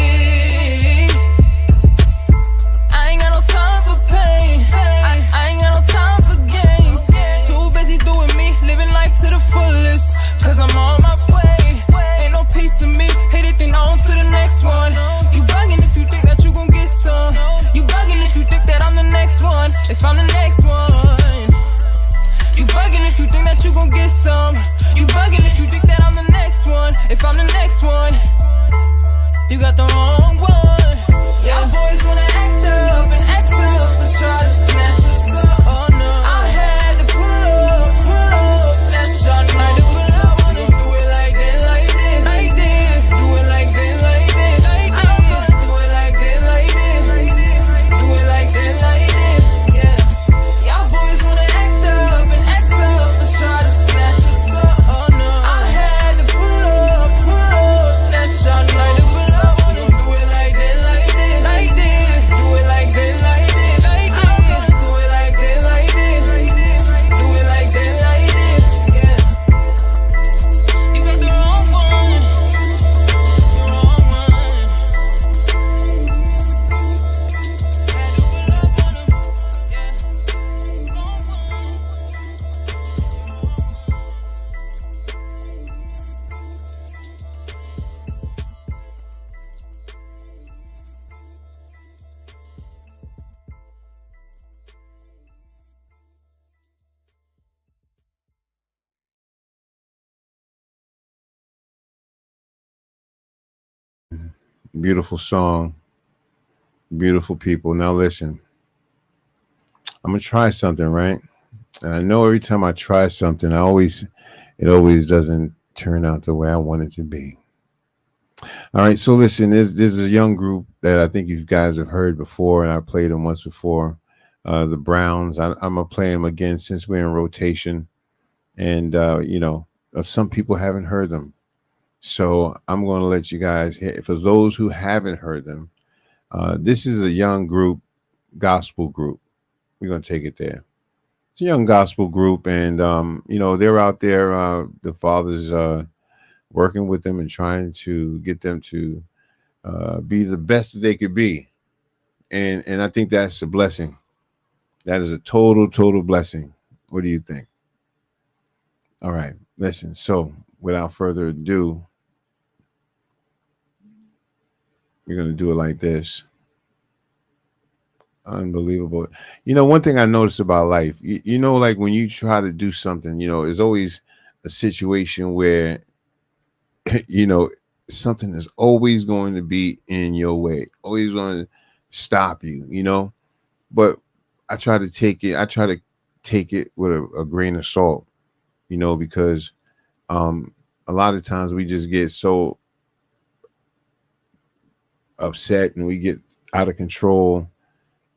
I ain't got no time for pain. I ain't got no time for games. Too busy doing me, living life to the fullest. Cause I'm on my way. Ain't no peace to me, hit it then on to the next one. You bugging if you think that you gon' get some. You bugging if you think that I'm the next one. If I'm the next one. You bugging if you think that you gon' get some. You bugging if you think that I'm the next one. If I'm the next one. You got the wrong one. Y'all boys wanna act up and act up and try to snatch us up. Oh no, I had to pull up, snatch y'all night. Do it, I wanna do it like this, like this, like this. Do it like this, like this, like this. I'm gonna do it like this, like this, like this. Do it like this, like this. Yeah. Y'all boys wanna act up and try to snatch us up. Oh no, I had to pull up, snatch y'all night. Beautiful song, beautiful people. Now listen, I'm gonna try something, right? And I know every time I try something, it always doesn't turn out the way I want it to be. All right, so listen, there's a young group that I think you guys have heard before, and I played them once before. The Browns. I'm gonna play them again since we're in rotation, and you know, some people haven't heard them. So I'm going to let you guys hear. For those who haven't heard them, this is a young group, gospel group. We're going to take it there. It's a young gospel group, and you know, they're out there. The father's working with them and trying to get them to be the best that they could be, and I think that's a blessing. That is a total blessing. What do you think? All right, listen. So without further ado, we're going to do it like this. Unbelievable. You know, one thing I noticed about life, you know, like when you try to do something, you know, there's always a situation where, you know, something is always going to be in your way, always going to stop you, you know. But I try to take it with a grain of salt, you know, because a lot of times we just get so upset and we get out of control,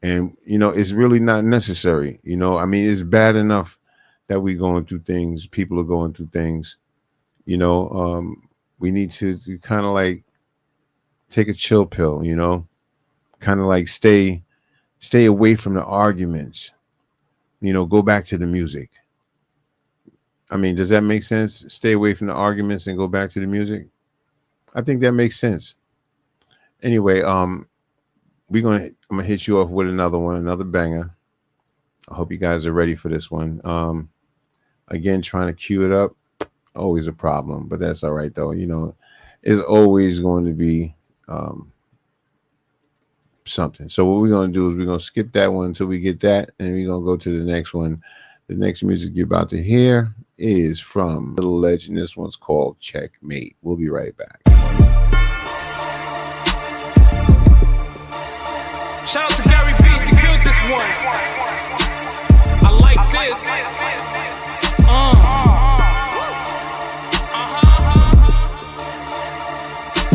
and you know, it's really not necessary. You know, I mean, it's bad enough that we're going through things, people are going through things, you know. We need to kind of like take a chill pill, you know, kind of like stay away from the arguments, you know, go back to the music. I mean, does that make sense? Stay away from the arguments and go back to the music. I think that makes sense. Anyway, I'm gonna hit you off with another banger. I hope you guys are ready for this one. Again, trying to cue it up, always a problem, but that's all right though. You know, it's always going to be something. So what we're gonna do is we're gonna skip that one until we get that, and we're gonna go to the next one. The next music you're about to hear is from Little Legend. This one's called Checkmate. We'll be right back. Shout out to Gary B. Secured this one. I like this.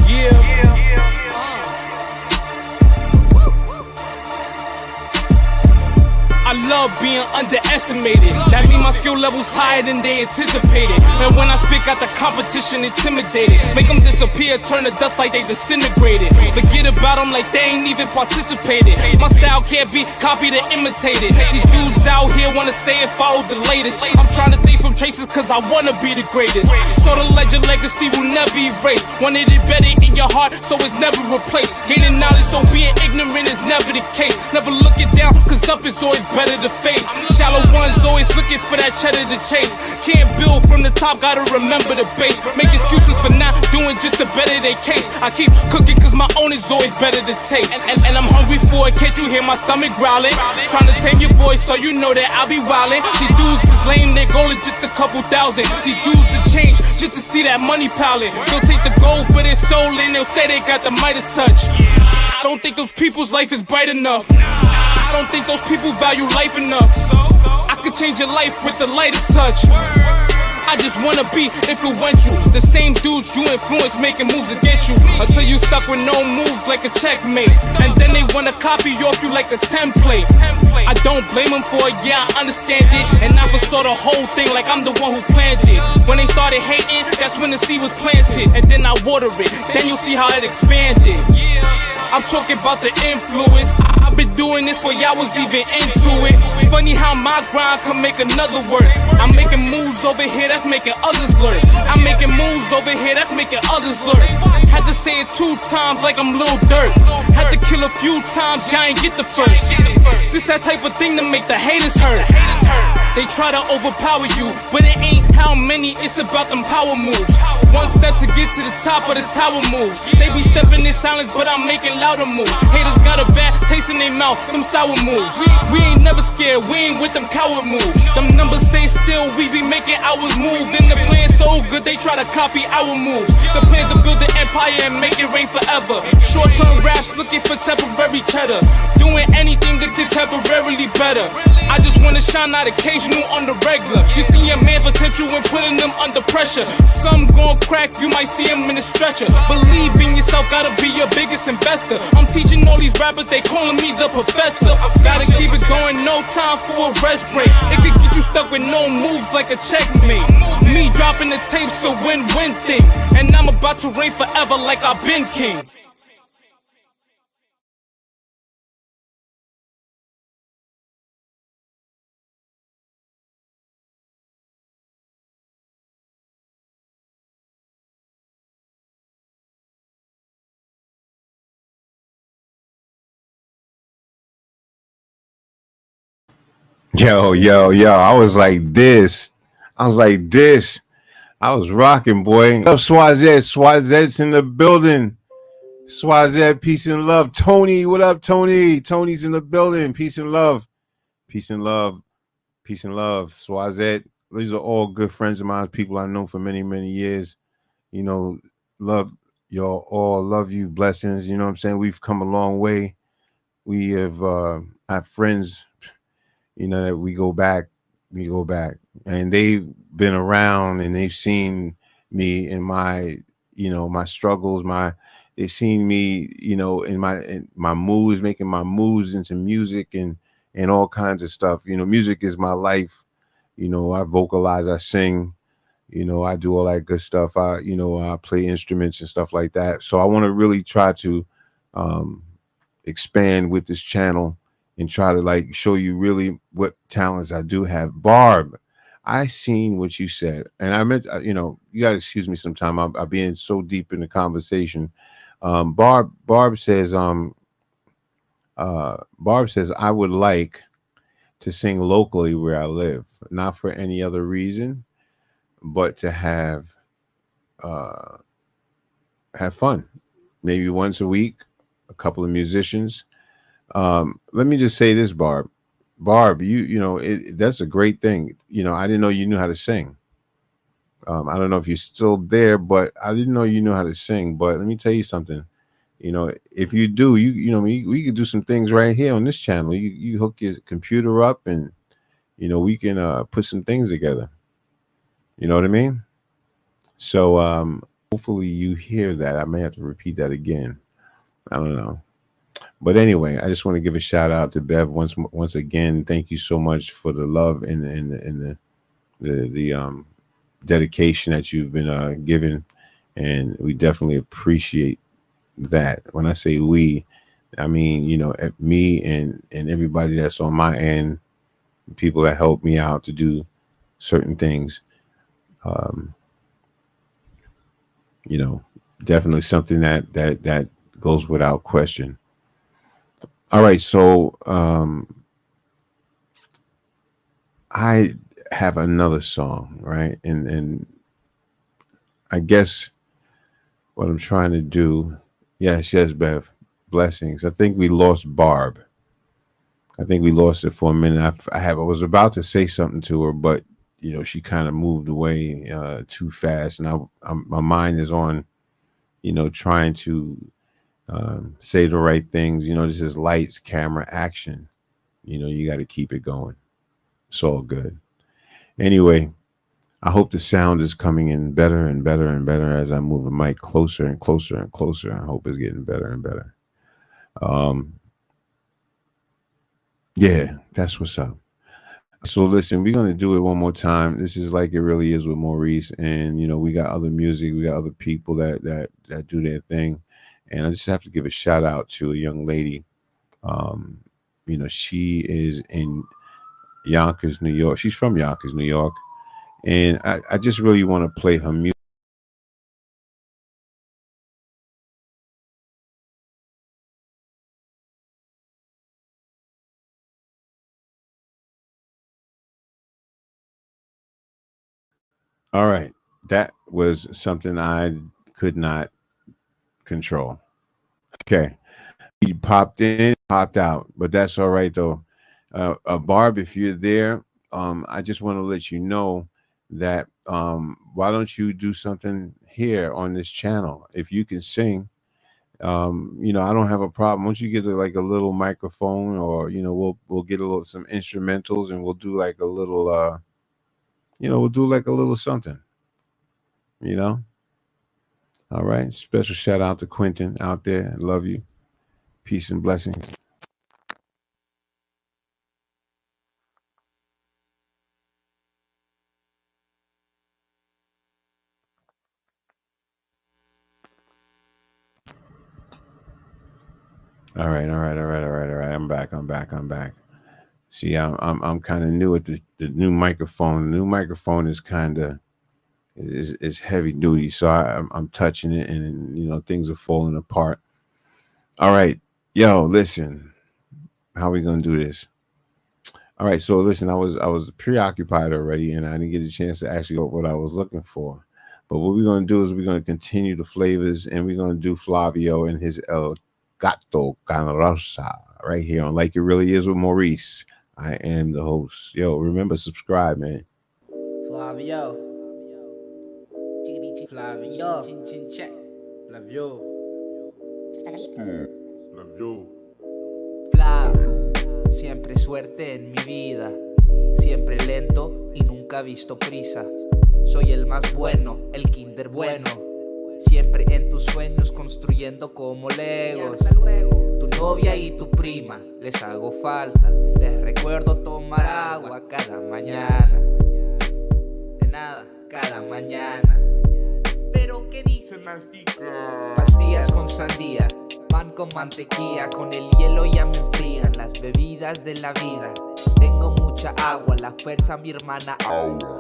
Yeah. I love being underestimated. underestimated. That mean my skill level's higher than they anticipated. And when I speak out, the competition intimidated. Make them disappear, turn to dust like they disintegrated. Forget about them like they ain't even participated. My style can't be copied or imitated. These dudes out here wanna stay and follow the latest. I'm trying to stay from traces cause I wanna be the greatest. So the legend legacy will never erase. Wanted it better in your heart, so it's never replaced. Gaining knowledge, so being ignorant is never the case. Never looking down, cause up is always better to face. Shallow ones always looking for that cheddar to chase. Can't build from the top, gotta remember the base. Make excuses for not doing just to better their case. I keep cooking cause my own is always better to taste. And I'm hungry for it, can't you hear my stomach growling? Trying to tame your voice so you know that I'll be wildin'. These dudes is lame, their goal is just a couple thousand. These dudes to change just to see that money piling. They'll take the gold for their soul and they'll say they got the Midas touch. I don't think those people's life is bright enough. I don't think those people value life enough. I could change your life with the lightest touch. I just wanna be influential. The same dudes you influence making moves against you. Until you stuck with no moves like a checkmate. And then they wanna copy off you like a template. I don't blame them for it, yeah, I understand it. And I foresaw the whole thing like I'm the one who planned it. When they started hating, that's when the seed was planted. And then I water it, then you'll see how it expanded. I'm talking about the influence. I've been doing this for y'all was even into it. Funny how my grind can make another work. I'm making moves over here that's making others learn. I'm making moves over here that's making others learn. Had to say it 2 times like I'm Lil Durk. Had to kill a few times, y'all ain't get the first. This that type of thing to make the haters hurt. They try to overpower you, but it ain't how many, it's about them power moves. One step to get to the top of the tower moves. They be stepping in silence, but I'm making louder moves. Haters got a bad taste in their mouth, them sour moves. We ain't never scared, we ain't with them coward moves. Them numbers stay still, we be making ours move. And the plan so good, they try to copy our moves. The plan to build an empire and make it reign forever. Short-term raps looking for temporary cheddar. Doing anything to get temporarily better. I just wanna shine out occasional on the regular. You see a man potential when putting them under pressure. Some gon' crack, you might see him in a stretcher. Believe in yourself, gotta be your biggest investor. I'm teaching all these rappers, they calling me the professor. Gotta keep it going, no time for a rest break. It could get you stuck with no moves like a checkmate. Me dropping the tapes, a win-win thing. And I'm about to reign forever like I've been king. Yo, I was like this. I was rocking, boy. What up, Swazet's in the building. Swazet, peace and love. Tony, what up, Tony? Tony's in the building. Peace and love. Peace and love. Peace and love. Swazet, these are all good friends of mine, people I know for many, many years. You know, love y'all all. Love you. Blessings. You know what I'm saying? We've come a long way. We have friends, you know, that we go back, and they've been around and they've seen me in my, you know, my struggles, they've seen me, you know, in my moves, making my moves into music and all kinds of stuff. You know, music is my life. You know, I vocalize, I sing, you know, I do all that good stuff. I play instruments and stuff like that. So I want to really try to expand with this channel and try to like show you really what talents I do have. Barb, I seen what you said, and I meant, you know, you gotta excuse me sometime. I'm being so deep in the conversation. Barb says, I would like to sing locally where I live, not for any other reason, but to have fun. Maybe once a week, a couple of musicians. Let me just say this, Barb, you know, that's a great thing. You know, I didn't know you knew how to sing. I don't know if you're still there, but I didn't know you knew how to sing. But let me tell you something. You know, if you do, you know, we could do some things right here on this channel. You hook your computer up, and you know, we can put some things together. You know what I mean? So hopefully you hear that. I may have to repeat that again. I don't know. But anyway, I just want to give a shout out to Bev once again. Thank you so much for the love and the dedication that you've been given, and we definitely appreciate that. When I say we, I mean, you know, me and everybody that's on my end, people that help me out to do certain things. You know, definitely something that goes without question. All right, so I have another song, right? And I guess what I'm trying to do, yes, Bev, blessings. I think we lost Barb. I think we lost it for a minute. I was about to say something to her, but you know, she kind of moved away too fast, and my mind is on, you know, trying to say the right things. You know, this is lights, camera, action. You know, you got to keep it going. It's all good. Anyway, I hope the sound is coming in better and better and better as I move the mic closer and closer and closer. I hope it's getting better and better. Yeah, that's what's up. So listen, we're going to do it one more time. This is Like It Really Is with Maurice. And, you know, we got other music. We got other people that do their thing. And I just have to give a shout out to a young lady. You know, she is in Yonkers, New York. She's from Yonkers, New York. And I just really want to play her music. All right. That was something I could not control. Okay. He popped in, popped out, but that's all right though. Barb, if you're there, I just want to let you know that why don't you do something here on this channel? If you can sing, you know, I don't have a problem. Once you get like a little microphone, or you know, we'll get some instrumentals, and we'll do like a little you know, we'll do like a little something, you know. All right. Special shout out to Quentin out there. I love you. Peace and blessings. All right. I'm back. See, I'm kind of new at the new microphone. The new microphone is kind of is heavy duty, so I'm touching it, and you know, things are falling apart. All right, yo, listen, how are we gonna do this? All right, so listen, I was preoccupied already, and I didn't get a chance to actually get what I was looking for. But what we're gonna do is we're gonna continue the flavors, and we're gonna do Flavio and his El Gato Canarosa right here on Like It Really Is with Maurice. I am the host. Yo, remember, subscribe, man. Flavio. Flavio. Flavio. Flav. Siempre suerte en mi vida. Siempre lento y nunca visto prisa. Soy el más bueno, el kinder bueno. Siempre en tus sueños construyendo como legos. Tu novia y tu prima les hago falta. Les recuerdo tomar agua cada mañana. De nada, cada mañana. Pero ¿qué dicen las chicas? Pastillas con sandía, pan con mantequilla. Con el hielo ya me enfrían las bebidas de la vida. Tengo mucha agua, la fuerza mi hermana agua.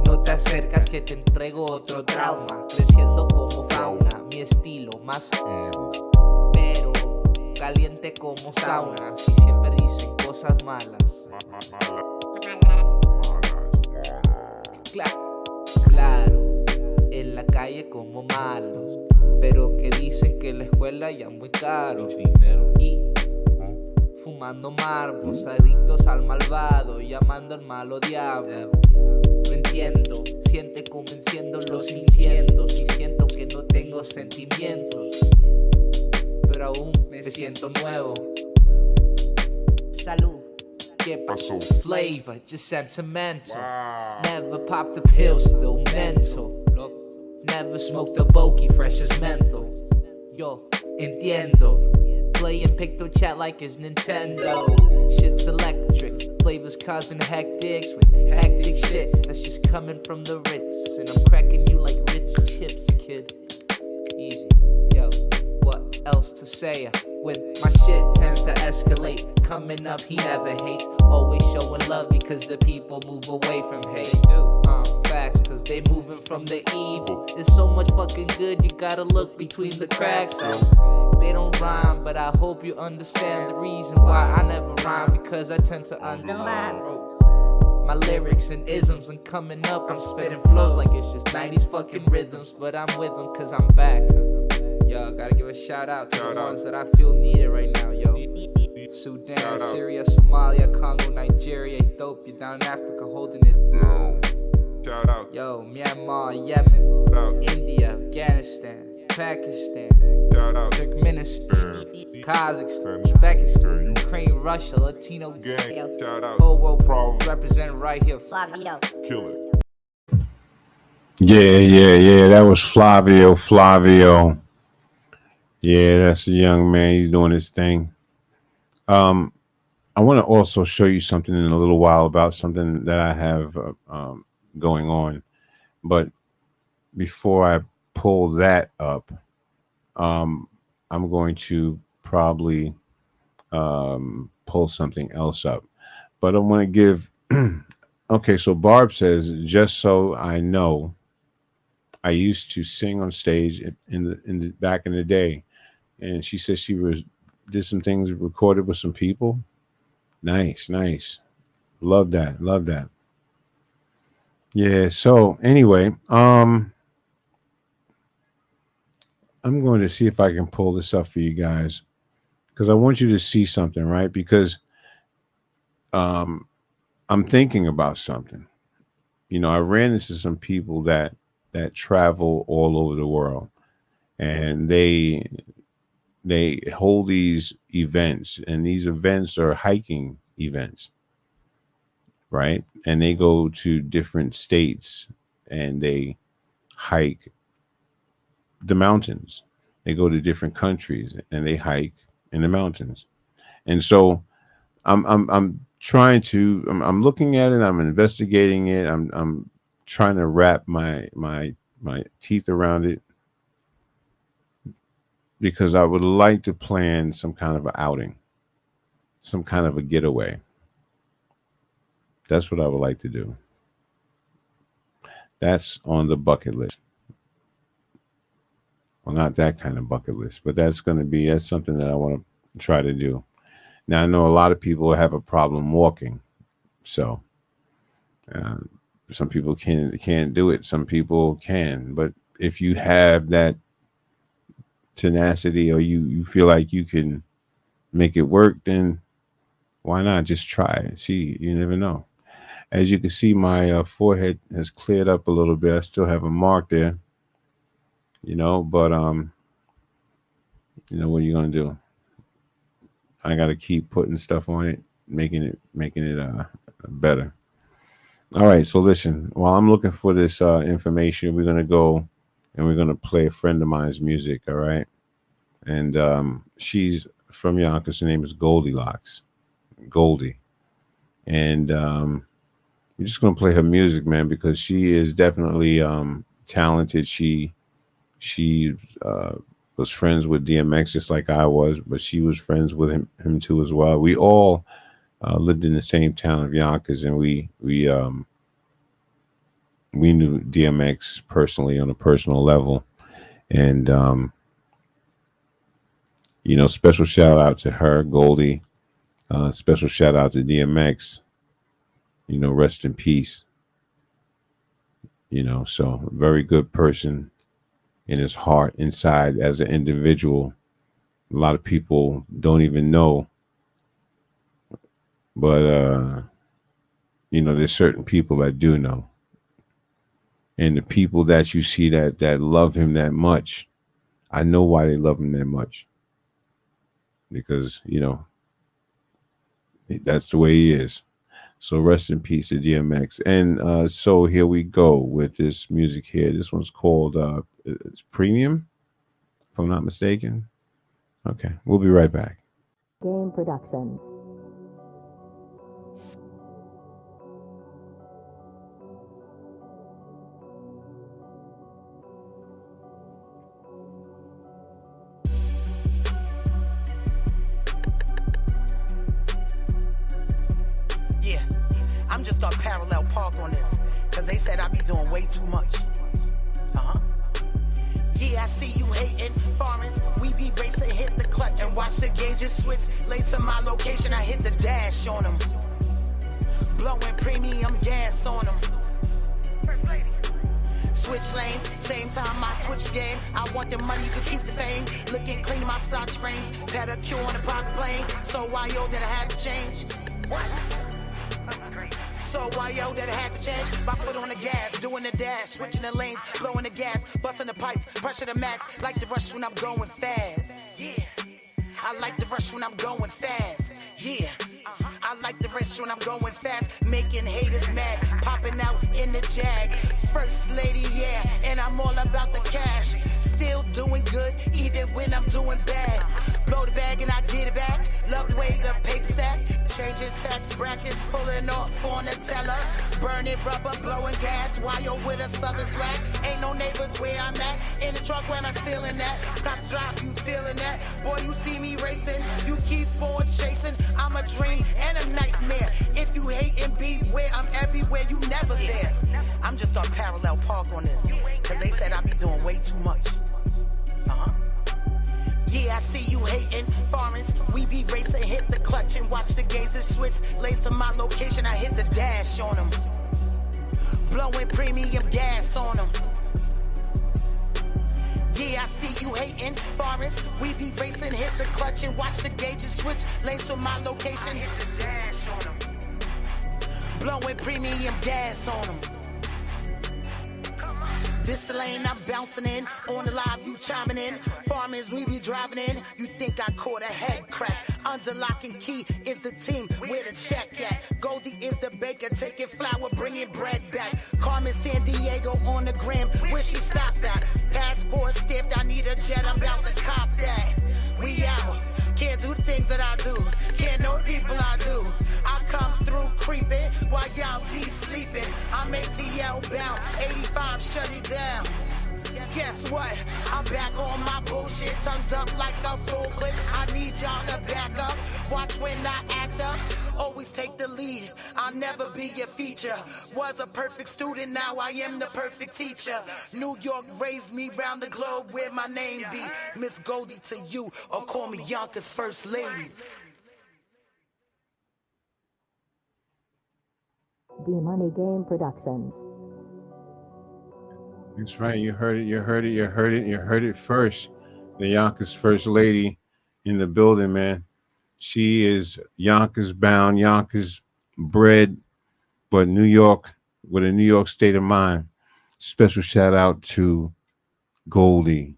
No te acercas que te entrego otro trauma. Creciendo como fauna, mi estilo más pero caliente como sauna. Si siempre dicen cosas malas. Claro, en la calle como malos, pero que dicen que la escuela ya muy caro. Y fumando marbos, adictos al malvado, llamando al malo diablo. No entiendo, siente convenciendo los incendios y siento que no tengo sentimientos, pero aún me siento nuevo. Salud. ¿Qué pasó? Flavor, just sentimental. Wow. Never popped a pill, still mental. Never smoked a bokey, fresh as menthol. Yo entiendo Playing Picto Chat like it's Nintendo. Shit's electric. Flavors causing hectics with hectic shit that's just coming from the Ritz. And I'm cracking you like Ritz chips, kid. Easy. Yo, what else to say? When my shit tends to escalate, coming up he never hates. Always showing love because the people move away from hate. Facts, cause they moving from the evil. There's so much fucking good, you gotta look between the cracks. They don't rhyme, but I hope you understand the reason why I never rhyme, because I tend to undermine my lyrics and isms. And coming up, I'm spitting flows like it's just 90s fucking rhythms. But I'm with them cause I'm back. Yo, gotta give a shout out to the ones that I feel needed right now, yo. Sudan, Syria, Somalia, Congo, Nigeria, Ethiopia, down in Africa holding it down. Shout out. Yo, Myanmar, Yemen, India, Afghanistan, Pakistan, Turkmenistan, Kazakhstan, Uzbekistan, Ukraine, Russia, Latino gang, whole world problem represented right here. Flavio, kill it. Yeah. That was Flavio. Yeah, that's a young man. He's doing his thing. I want to also show you something in a little while about something that I have going on. But before I pull that up, I'm going to probably pull something else up. But I want to give... Okay, so Barb says, just so I know, I used to sing on stage in the back in the day. And she says she did some things recorded with some people. Nice. Love that. Yeah, so anyway, I'm going to see if I can pull this up for you guys, because I want you to see something, right? Because I'm thinking about something. You know, I ran into some people that travel all over the world, and they hold these events, and these events are hiking events, right? And they go to different states and they hike the mountains. They go to different countries and they hike in the mountains. And so I'm looking at it, I'm investigating it, I'm trying to wrap my teeth around it, because I would like to plan some kind of an outing, some kind of a getaway. That's what I would like to do. That's on the bucket list. Well, not that kind of bucket list, but that's something that I want to try to do. Now, I know a lot of people have a problem walking, so some people can't do it. Some people can, but if you have that tenacity, or you feel like you can make it work, then why not just try it? See, you never know. As you can see, my forehead has cleared up a little bit. I still have a mark there, you know, but you know, what are you gonna do? I gotta keep putting stuff on it, making it better. All right, so listen, while I'm looking for this information, we're gonna go and we're going to play a friend of mine's music, all right? And she's from Yonkers. Her name is Goldie. And we're just going to play her music, man, because she is definitely talented. She was friends with DMX just like I was, but she was friends with him too as well. We all lived in the same town of Yonkers, and we knew DMX personally on a personal level. And, you know, special shout out to her, Goldie. Special shout out to DMX. You know, rest in peace. You know, so very good person in his heart, inside as an individual. A lot of people don't even know. But, you know, there's certain people that do know. And the people that you see that love him that much, I know why they love him that much. Because, you know, that's the way he is. So rest in peace to DMX. And so here we go with this music here. This one's called, it's Premium, if I'm not mistaken. Okay, we'll be right back. Game Productions. Yeah, I'm just gonna parallel park on this, cause they said I be doing way too much. Yeah, I see you hating, foreigns, we be racing, hit the clutch and watch the gauges switch. Lace to my location, I hit the dash on them. Blowing premium gas on them. Switch lanes, same time I switch game. I want the money to keep the fame. Looking clean in my Versace frames. Pedicure on a private plane. So why yo that I had to change? What? So why yo that I had to change? My foot on the gas, doing the dash, switching the lanes, blowing the gas, busting the pipes, pressure the max, like the rush when I'm going fast. Yeah, I like the rush when I'm going fast. Yeah, I like the rush when I'm going fast, making haters mad, popping out in the Jag. First lady, yeah, and I'm all about the cash. Still doing good, even when I'm doing bad. Blow the bag and I get it back. Love the way the paper stack. Changing tax brackets, pulling off on the teller. Burning rubber, blowing gas while you're with a southern slack. Ain't no neighbors where I'm at. In the truck where I'm feeling that. Got the drop, you feeling that. Boy, you see me racing. You keep on chasing. I'm a dream and a nightmare. If you hate and beware, I'm everywhere, you never there. I'm just gonna parallel park on this, cause they said I be doing way too much. Yeah, I see you hating, foreigns, we be racing, hit the clutch and watch the gazers switch. Lace to my location, I hit the dash on them. Blowing premium gas on them. Yeah, I see you hating, foreigns, we be racing, hit the clutch and watch the gauges switch. Lace to my location, hit the dash on them. Blowing premium gas on them. This the lane I'm bouncing in, on the live you chiming in. Farmers we be driving in, you think I caught a head crack. Under lock and key is the team, where the check at. Goldie is the baker, taking flour, bringing bread back. Carmen San Diego on the gram, where she stop at. Passport stamped, I need a jet, I'm about to cop that. We out, can't do the things that I do, can't know the people I do. I come through creeping while y'all be sleeping. I'm ATL bound, 85 shut it down. Guess what? I'm back on my bullshit, tongues up like a full clip. I need y'all to back up, watch when I act up. Always take the lead, I'll never be your feature. Was a perfect student, now I am the perfect teacher. New York raised me round the globe where my name be. Miss Goldie to you, or call me Yonkers First Lady. The Money Game Productions. That's right. You heard it first. The Yonkers First Lady in the building, man. She is Yonkers bound, Yonkers bred, but New York, with a New York state of mind. Special shout out to Goldie.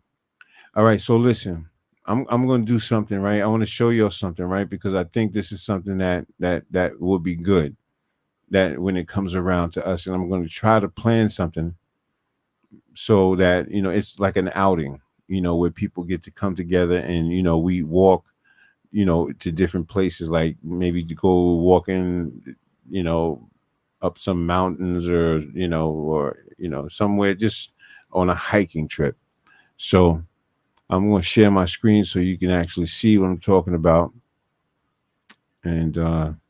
All right, so listen, I'm going to do something, right? I want to show you something, right? Because I think this is something that will be good, that when it comes around to us, and I'm going to try to plan something so that, you know, it's like an outing, you know, where people get to come together and, you know, we walk, you know, to different places, like maybe to go walking, you know, up some mountains or somewhere just on a hiking trip. So I'm going to share my screen so you can actually see what I'm talking about. And I'm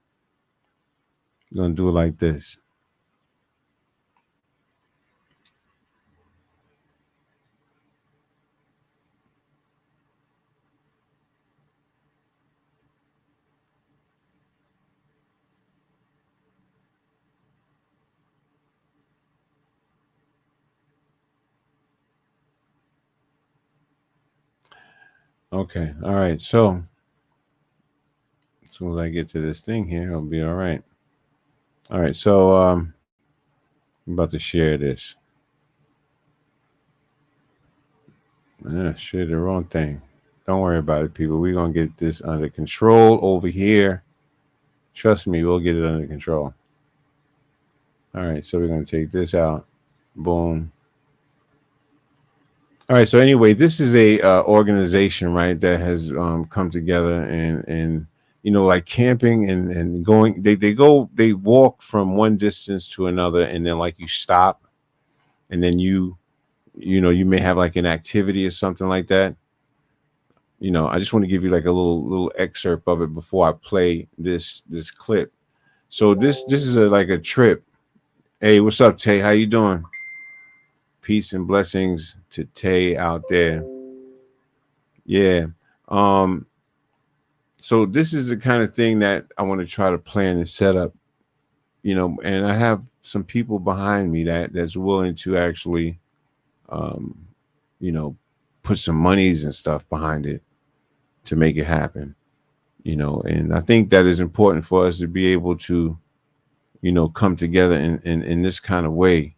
going to do it like this. Okay. All right. So as soon as I get to this thing here, I'll be all right. All right. So I'm about to share this. Share the wrong thing. Don't worry about it, people. We're going to get this under control over here. Trust me, we'll get it under control. All right. So we're going to take this out. Boom. All right. So anyway, this is a organization, right, that has come together and like camping and going. They walk from one distance to another, and then like you stop, and then you may have like an activity or something like that. I just want to give you like a little excerpt of it before I play this clip. So this is like a trip. Hey, what's up, Tay? How you doing? Peace and blessings to Tay out there. Yeah. So this is the kind of thing that I want to try to plan and set up, and I have some people behind me that's willing to actually put some monies and stuff behind it to make it happen. And I think that is important for us to be able to come together in this kind of way.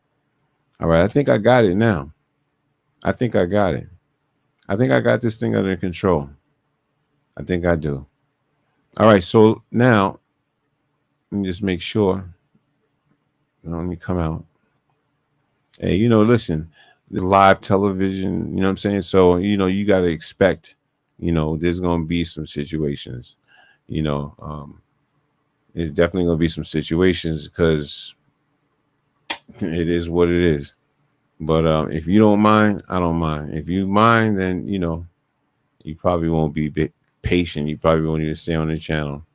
All right, I think I got it now. I think I got it. I think I got this thing under control. I think I do. All right, so now let me just make sure. Let me come out. Hey, listen, the live television, you know what I'm saying? So, you got to expect, there's going to be some situations, it's definitely going to be some situations because it is what it is. But if you don't mind, I don't mind. If you mind, then, you probably won't be patient. You probably won't even stay on the channel.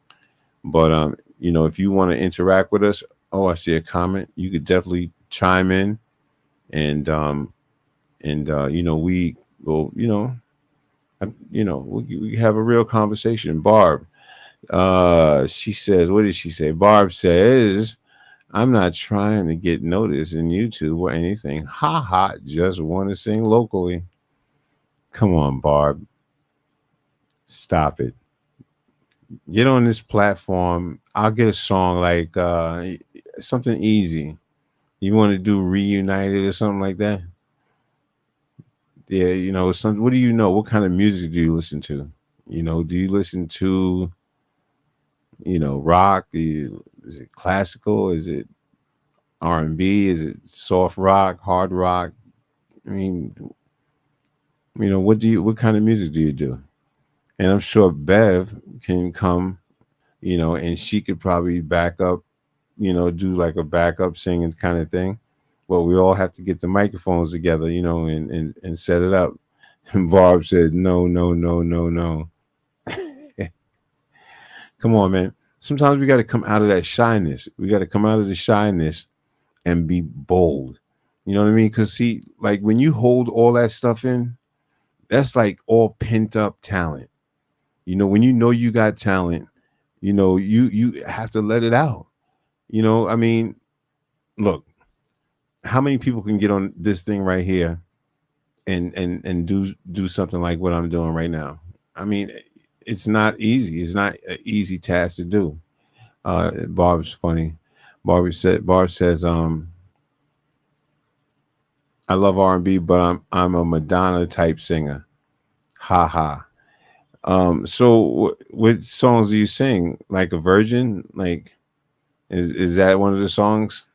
But, if you want to interact with us, I see a comment. You could definitely chime in and we will, we have a real conversation. Barb, she says, what did she say? Barb says, I'm not trying to get noticed in YouTube or anything. Ha ha, just want to sing locally. Come on, Barb. Stop it. Get on this platform. I'll get a song like something easy. You want to do Reunited or something like that? Yeah, what do you know? What kind of music do you listen to? Do you listen to, rock? Is it classical? Is it R&B? Is it soft rock, hard rock? I mean, what kind of music do you do? And I'm sure Bev can come, and she could probably back up, do like a backup singing kind of thing. But we all have to get the microphones together, and set it up. And Barb said, no. Come on, man. Sometimes we got to come out of that shyness. We got to come out of the shyness and be bold. You know what I mean? Because see, like when you hold all that stuff in, that's like all pent up talent. When you got talent, you have to let it out. I mean, look, how many people can get on this thing right here and do something like what I'm doing right now? I mean, it's not easy. It's not an easy task to do. Barb's funny. Barb says, I love R&B, but I'm a Madonna type singer. Ha ha. So what songs do you sing? Like a virgin? Like, is that one of the songs?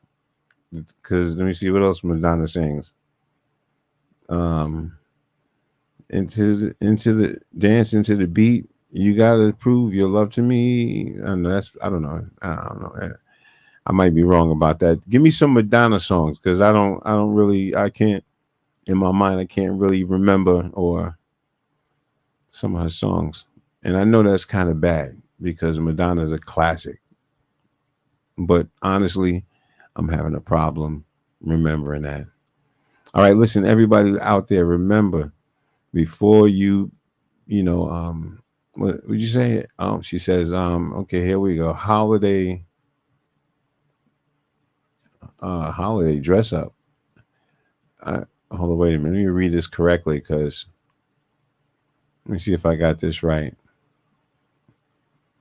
Because let me see what else Madonna sings. Into the dance, into the beat. You gotta prove your love to me. I don't know. I might be wrong about that. Give me some Madonna songs because I can't in my mind. I can't really remember or some of her songs, and I know that's kind of bad because Madonna is a classic. But honestly, I'm having a problem remembering that. All right, listen, everybody out there, remember before what would you say? She says, okay, here we go. Holiday dress up. Hold on, wait a minute. Let me read this correctly because let me see if I got this right.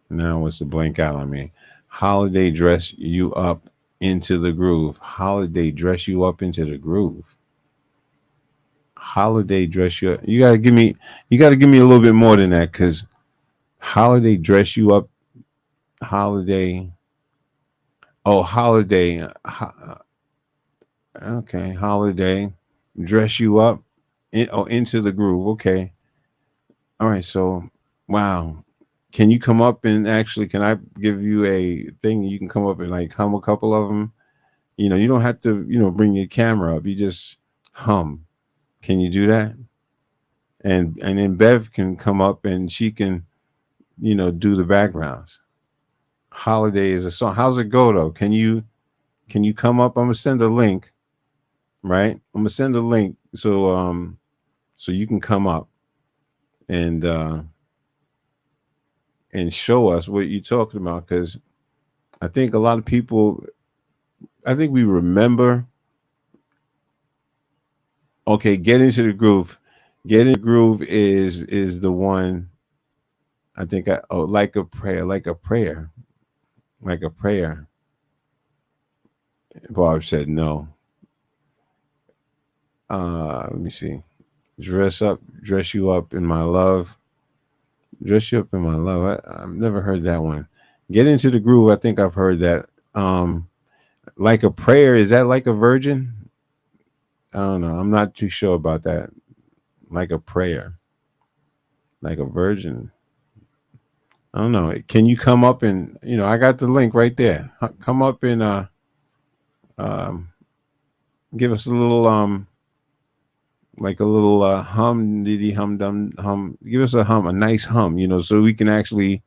Now what's the blank out on me? Holiday dress you up into the groove. Holiday dress you up into the groove. Holiday dress you up. You gotta give me a little bit more than that because holiday dress you up. Holiday. Oh, holiday. Okay, holiday dress you up into the groove. Okay. All right. So, wow. Can you come up and actually, can I give you a thing? You can come up and like hum a couple of them. You don't have to, bring your camera up. You just hum. Can you do that? And then Bev can come up and she can, do the backgrounds. Holiday is a song. How's it go though? Can you come up? I'm gonna send a link, right? I'm gonna send a link so you can come up and show us what you're talking about, because I think a lot of people, I think we remember. Okay, get into the groove. Get in the groove is the one. I think like a prayer, like a prayer, like a prayer. Barb said no. Let me see. Dress you up in my love. Dress you up in my love. I've never heard that one. Get into the groove. I think I've heard that. Like a prayer. Is that like a virgin? I don't know. I'm not too sure about that. Like a prayer. Like a virgin. I don't know. Can you come up and, I got the link right there. Come up and give us a little like a little hum diddy hum dum hum. Give us a nice hum, so we can actually,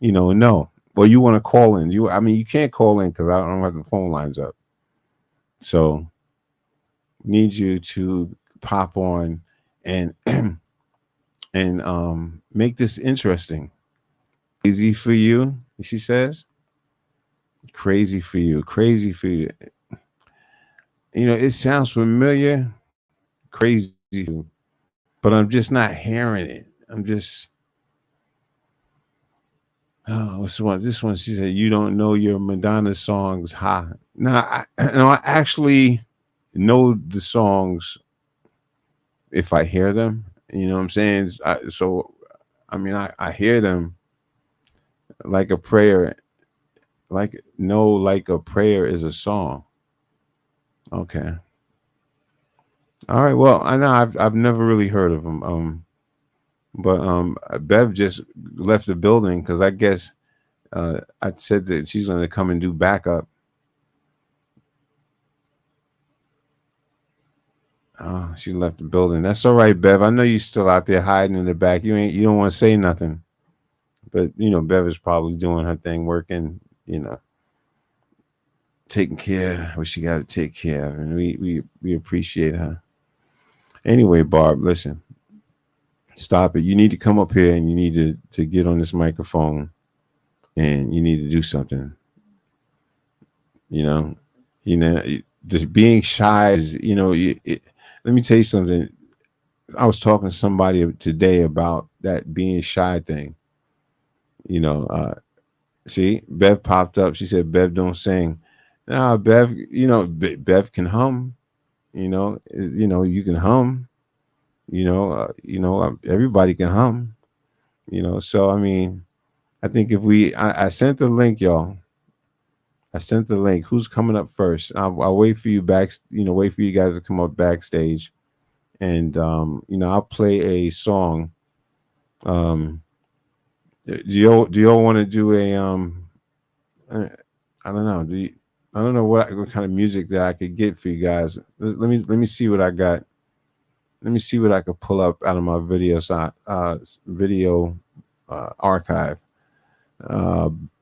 know. Well, you want to call in. You can't call in because I don't have the phone lines up. So need you to pop on and and make this interesting. Crazy for you, she says. Crazy for you. Crazy for you. It sounds familiar. Crazy, but I'm just not hearing it. I'm just, what's the one? This one, she said, you don't know your Madonna songs. Ha. No, I actually know the songs if I hear them. You know what I'm saying? I hear them. Like a prayer. Like a prayer is a song. Okay. All right. Well, I know I've never really heard of them. But Bev just left the building because I guess I said that she's going to come and do backup. Oh, she left the building. That's all right, Bev. I know you're still out there hiding in the back. You don't want to say nothing. But Bev is probably doing her thing, working, taking care of what she got to take care of. And we appreciate her. Anyway, Barb, listen. Stop it. You need to come up here and you need to get on this microphone and you need to do something. Just being shy is, let me tell you something. I was talking to somebody today about that being shy thing. See, Bev popped up. She said, Bev don't sing. Nah, Bev, Bev can hum. You can hum. Everybody can hum. So I think if I sent the link, y'all. I sent the link. Who's coming up first? I'll wait for you wait for you guys to come up backstage, and I'll play a song. Do y'all want to do a I don't know. I don't know what kind of music that I could get for you guys. Let me see what I got. Let me see what I could pull up out of my video archive.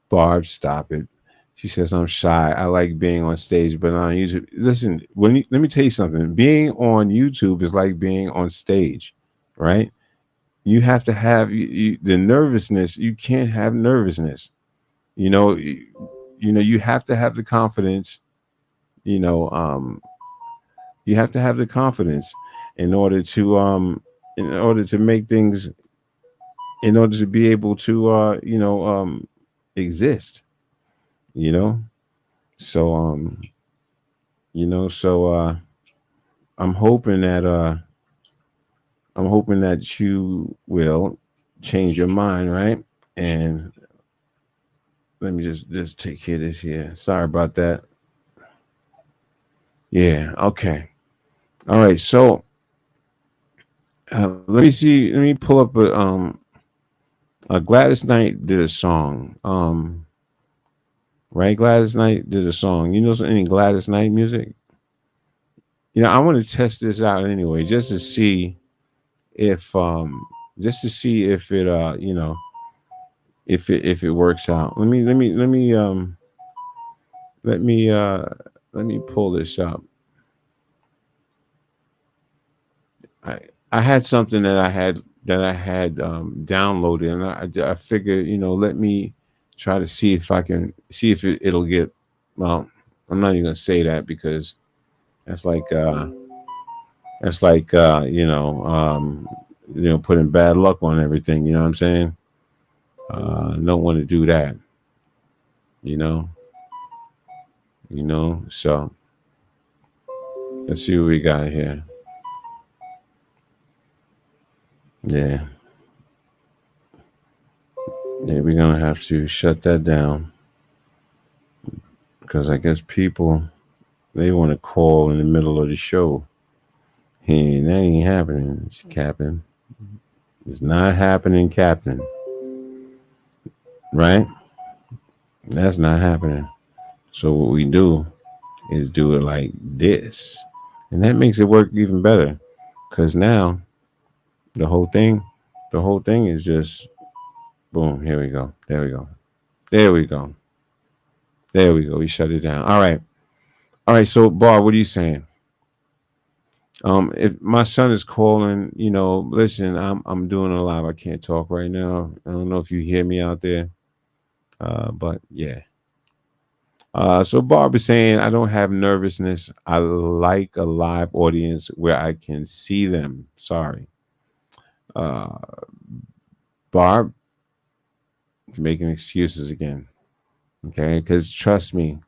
Barb, stop it. She says I'm shy. I like being on stage, but on YouTube. Listen, let me tell you something. Being on YouTube is like being on stage, right? You have to have the nervousness. You can't have nervousness. You have to have the confidence. You have to have the confidence in order to make things, in order to be able to exist. So I'm hoping that you will change your mind, right? And let me just take care of this here. Sorry about that. Yeah, okay. All right, so Let me see. Let me pull up a Gladys Knight did a song. Right, Gladys Knight did a song. You know any Gladys Knight music? I want to test this out anyway, just to see if it if it works out. Let me pull this up. I had something that I had downloaded, and I figured, let me try to see if I can see if it'll get. Well, I'm not even gonna say that because that's like putting bad luck on everything. You know what I'm saying? Don't want to do that. You know. So let's see what we got here. Yeah, we're gonna have to shut that down because I guess people, they want to call in the middle of the show. Hey, that ain't happening, Captain. It's not happening, Captain. Right? That's not happening. So what we do is do it like this, and that makes it work even better. Because now the whole thing is just boom. Here we go. There we go. There we go. There we go. We shut it down. All right. So, Bar, what are you saying? If my son is calling, listen, I'm doing a live. I can't talk right now. I don't know if you hear me out there, but yeah. So Barb is saying, I don't have nervousness. I like a live audience where I can see them. Sorry. Barb, making excuses again. Okay, because trust me,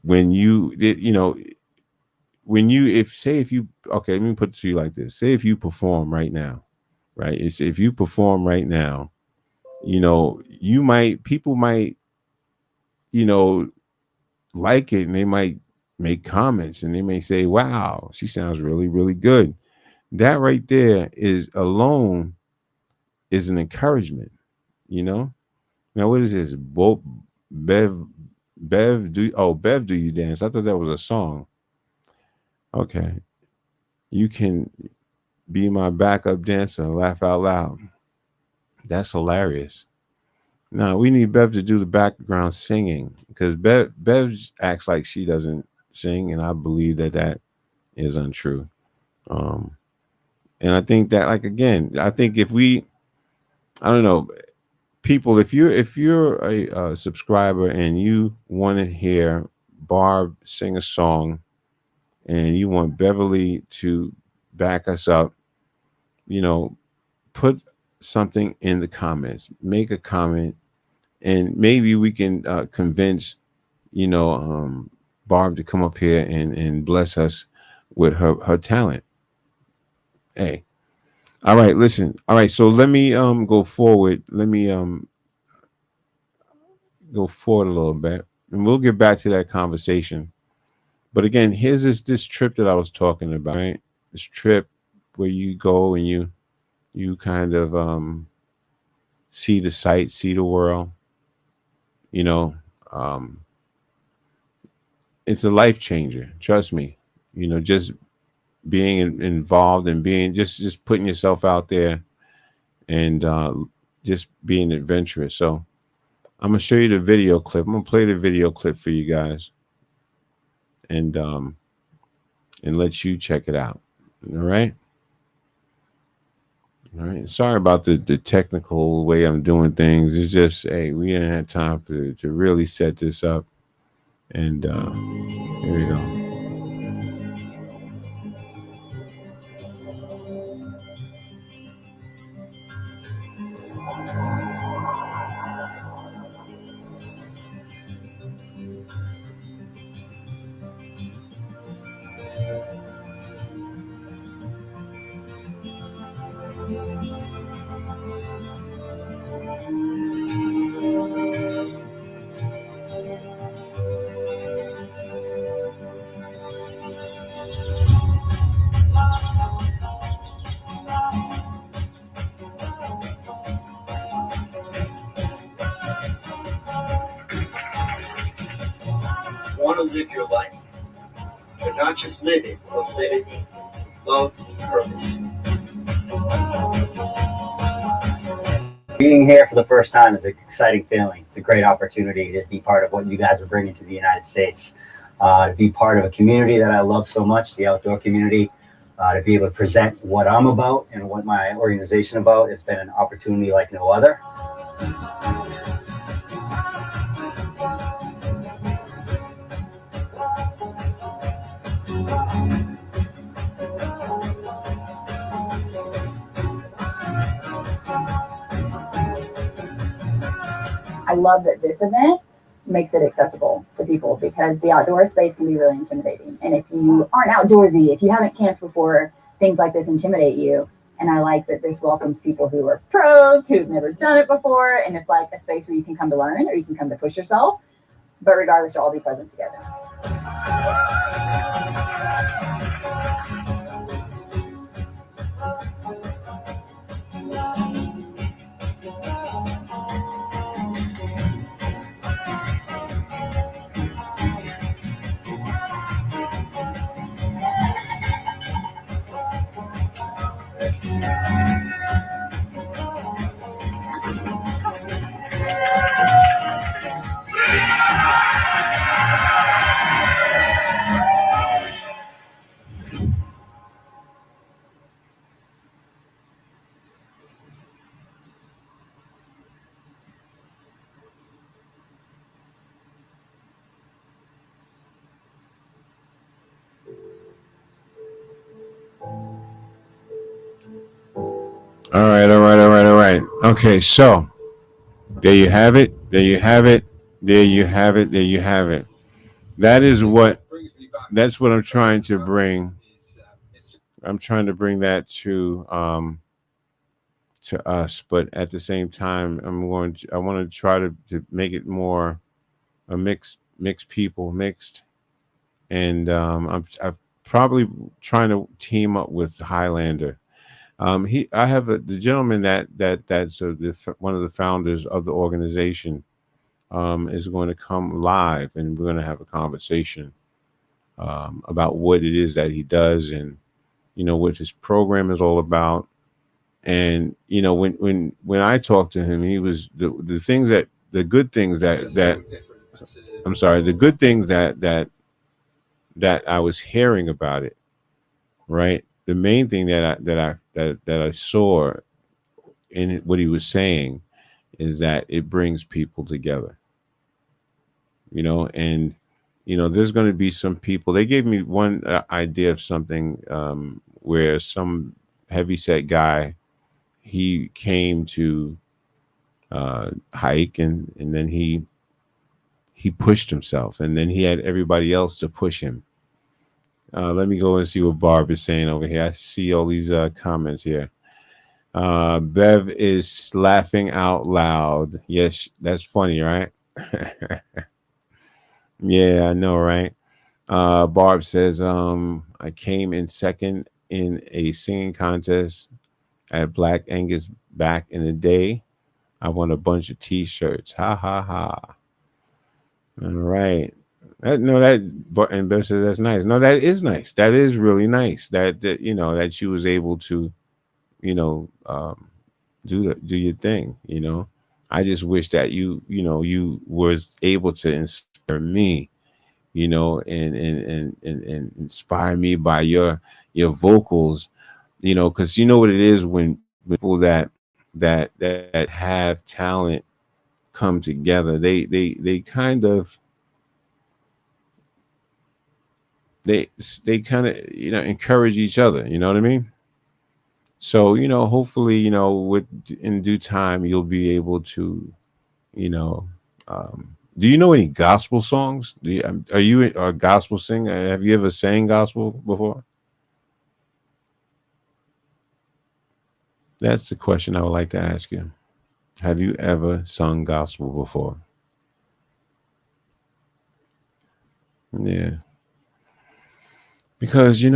when you okay, let me put it to you like this. Say if you perform right now, right? If you perform right now, people might, like it, and they might make comments, and they may say, wow, she sounds really, really good. That right there is alone is an encouragement, Now, what is this? Bev, do you dance? I thought that was a song. Okay. You can be my backup dancer and laugh out loud. That's hilarious. No, we need Bev to do the background singing because Bev acts like she doesn't sing, and I believe that is untrue. And I think that, like, again, I think I don't know, people, if you're a subscriber and you want to hear Barb sing a song and you want Beverly to back us up, put something in the comments, make a comment, and maybe we can convince, Barb to come up here and bless us with her talent. Hey. All right, listen. All right, so let me go forward. Let me go forward a little bit, and we'll get back to that conversation. But again, here's this trip that I was talking about, right? This trip where you go and you kind of see the sights, see the world. It's a life changer. Trust me. Just being involved and being just putting yourself out there and just being adventurous. So I'm gonna show you the video clip. I'm gonna play the video clip for you guys and let you check it out. All right. Sorry about the technical way I'm doing things. It's just, hey, we didn't have time to really set this up. And here we go. to live your life, but not just live it, but live it in love and purpose. Being here for the first time is an exciting feeling. It's a great opportunity to be part of what you guys are bringing to the United States. To be part of a community that I love so much, the outdoor community, to be able to present what I'm about and what my organization about has been an opportunity like no other. I love that this event makes it accessible to people, because the outdoor space can be really intimidating. And if you aren't outdoorsy, if you haven't camped before, things like this intimidate you. And I like that this welcomes people who are pros, who've never done it before. And it's like a space where you can come to learn, or you can come to push yourself. But regardless, you'll all be present together. All right. Okay, so there you have it. There you have it. There you have it. There you have it. That's what I'm trying to bring. I'm trying to bring that to us, but at the same time, I want to try to make it more a mixed people, and I'm probably trying to team up with Highlander. I have the gentleman that's one of the founders of the organization is going to come live, and we're going to have a conversation about what it is that he does, and what his program is all about. And when I talked to him, he was the good things that I was hearing about it, right? The main thing that I saw in what he was saying is that it brings people together, and there's going to be some people. They gave me one idea of something where some heavyset guy, he came to hike, and then he pushed himself, and then he had everybody else to push him. Let me go and see what Barb is saying over here. I see all these comments here. Bev is laughing out loud. Yes, that's funny, right? Yeah, I know, right? Barb says, I came in second in a singing contest at Black Angus back in the day. I won a bunch of t-shirts. Ha ha ha. All right. And Bev says that's nice. No, that is nice. That is really nice. That that she was able to, do your thing. I just wish that you was able to inspire me, and inspire me by your vocals, because what it is when people that have talent come together, they kind of encourage each other, you know what I mean? So hopefully in due time you'll be able to do you know any gospel songs? Are you a gospel singer? Have you ever sang gospel before? That's the question I would like to ask you. Have you ever sung gospel before? Yeah. Because I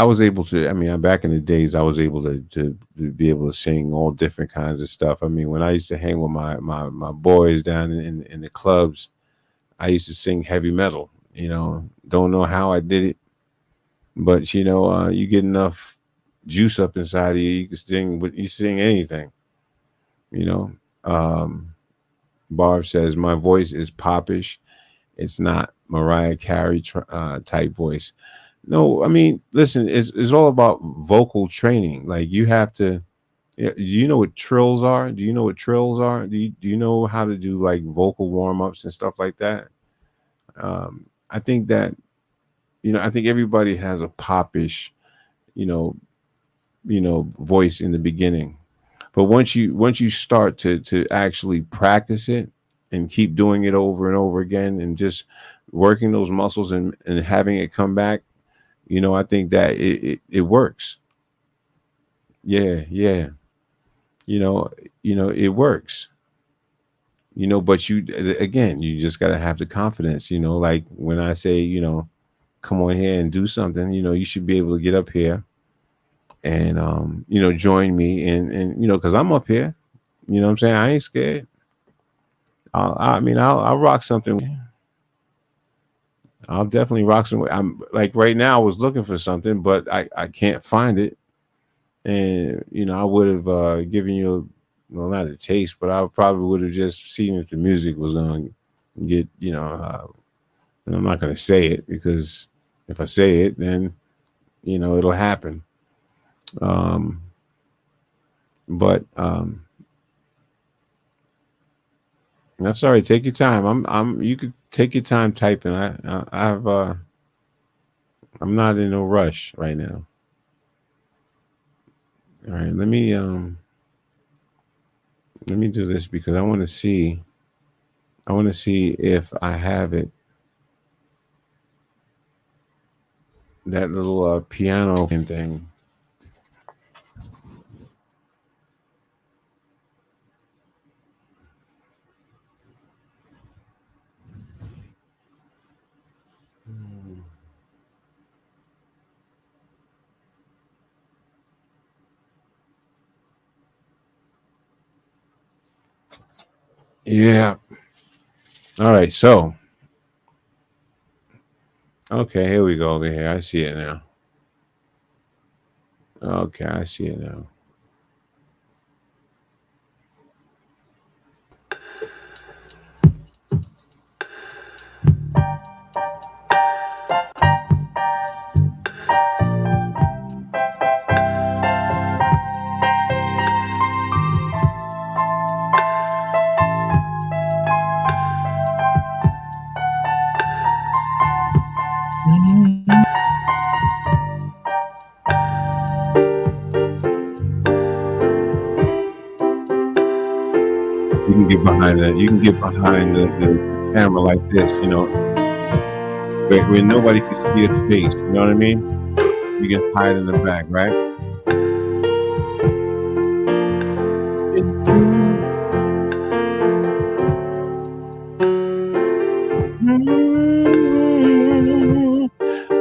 was able to. Back in the days, I was able to be able to sing all different kinds of stuff. When I used to hang with my boys down in the clubs, I used to sing heavy metal. Don't know how I did it, but you get enough juice up inside of you can sing. But you sing anything. Barb says my voice is popish. It's not Mariah Carey type voice. No, I mean, listen, it's all about vocal training. Like you have to. Do you know what trills are? Do you know what trills are? Do you know how to do like vocal warm-ups and stuff like that? I think that, I think everybody has a popish, voice in the beginning. But once you start to actually practice it and keep doing it over and over again and just working those muscles and having it come back, I think that it works. Yeah. It works. But you just got to have the confidence, like when I say, come on here and do something, you should be able to get up here and, join me and because I'm up here, what I'm saying? I ain't scared. I'll rock something. I'll definitely rock some. I'm like right now I was looking for something, but I can't find it. And, I would have given you, not a taste, but I probably would have just seen if the music was going to get, and I'm not going to say it because if I say it, then, it'll happen. But that's all right. Take your time. You could take your time typing. I'm not in no rush right now. All right, let me do this because I want to see if I have it. That little piano thing. Yeah. All right. So, okay, here we go over here. I see it now. Okay, I see it now. You can get behind that. You can get behind the camera like this, where nobody can see your face. You know what I mean? You can hide in the back, right?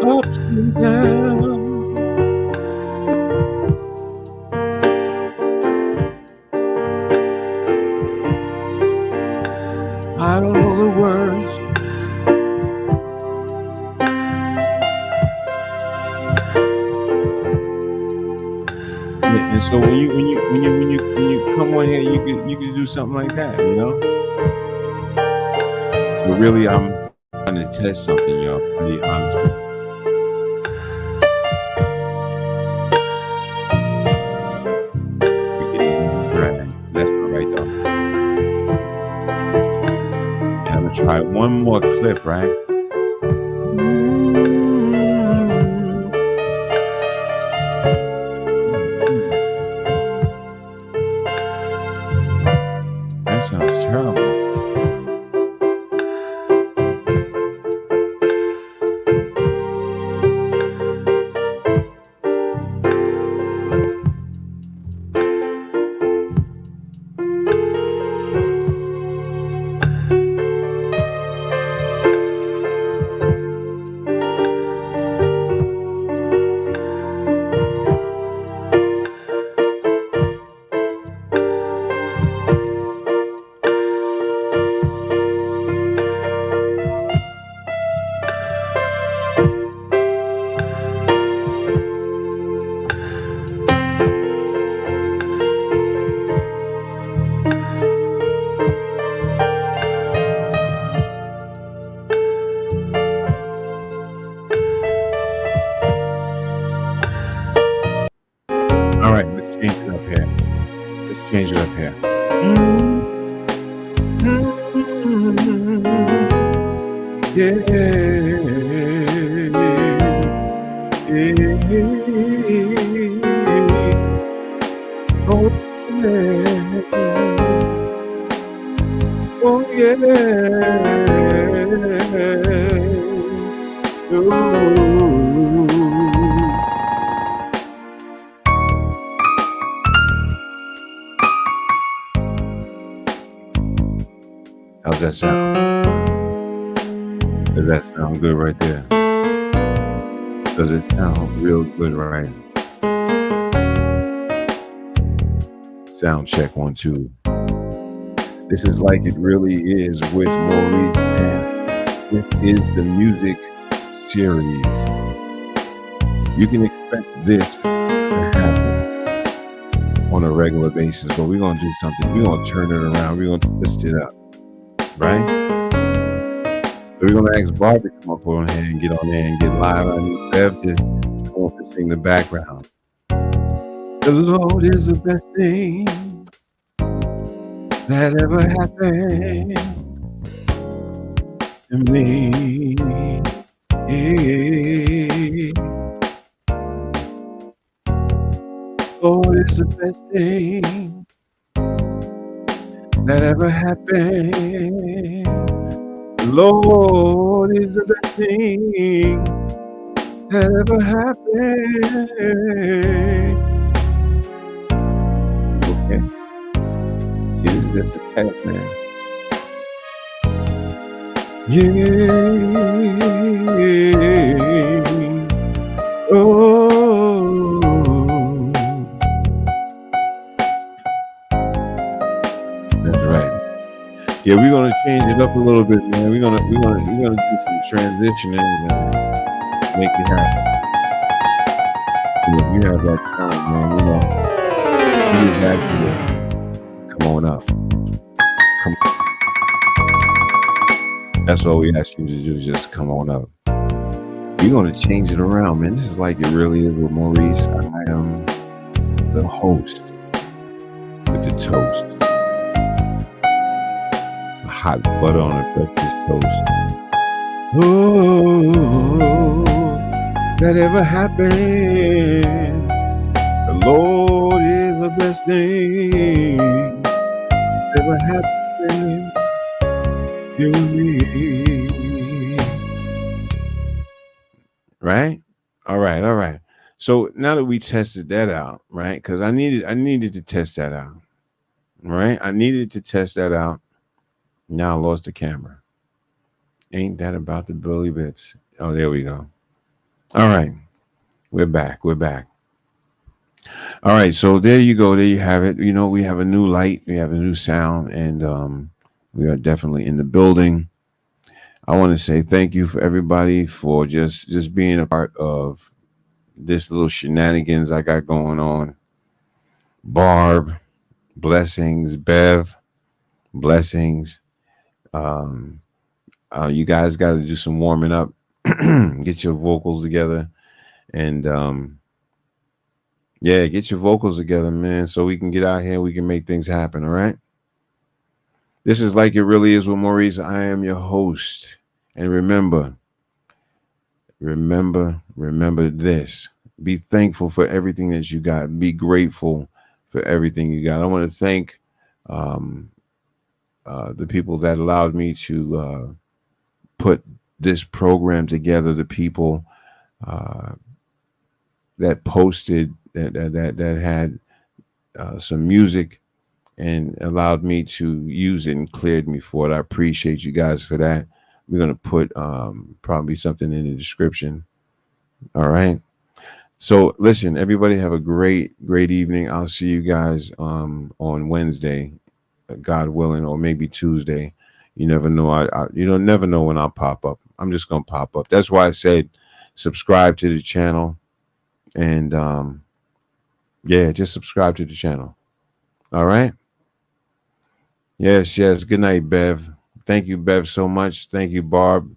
Ups and downs. I don't know the words. Yeah, and so when you come on here, you can do something like that, So really, I'm trying to test something, y'all. Pretty honest. That's all right, though. I'm gonna try one more clip, right? That sounds terrible. change it up here. Oh yeah. How's that sound? Does that sound good right there? Does it sound real good, right? Sound check 1, 2. This is Like It Really Is with Maurice, and this is the music series. You can expect this to happen on a regular basis, but we're going to do something. We're going to turn it around. We're going to twist it up, right? So we're going to ask Barb to come up on here and get on there and get live. I need Bev to come up and sing the background. The Lord is the best thing that ever happened to me. Lord is the best thing that ever happened. The Lord is the best thing that ever happened. Okay. See, this is just a test, man. Yeah. Oh. That's right. Yeah, we're gonna change it up a little bit, man. We're gonna do some transitioning and make it happen. So if you have that time, man, you have to come on up. Come on. That's all we ask you to do, just come on up. We're gonna change it around, man. This is Like It Really Is with Maurice. I am the host with the toast. Hot butter on a breakfast toast. Oh, that ever happened. The Lord is the best thing that ever happened to me. Right? All right. So now that we tested that out, right? Because I needed to test that out. Right? I needed to test that out. Now I lost the camera. Ain't that about the Billy Bips? Oh, there we go. All right. We're back. All right. So there you go. There you have it. You know, we have a new light. We have a new sound. And we are definitely in the building. I want to say thank you for everybody for just being a part of this little shenanigans I got going on. Barb, blessings. Bev, blessings. You guys got to do some warming up, get your vocals together, and yeah, get your vocals together, man, so we can get out here, we can make things happen. All right. This is Like It Really Is with Maurice. I am your host, and remember this: be thankful for everything that you got. Be grateful for everything you got. I want to thank the people that allowed me to put this program together, the people that posted that had some music and allowed me to use it and cleared me for it. I appreciate you guys for that. We're going to put probably something in the description. All right. So listen, everybody have a great evening. I'll see you guys on Wednesday, God willing, or maybe Tuesday. You never know. You don't never know when I'll pop up. I'm just gonna pop up. That's why I said subscribe to the channel, and yeah, just subscribe to the channel. All right. Yes. Good night, Bev. Thank you, Bev, so much. Thank you, Barb.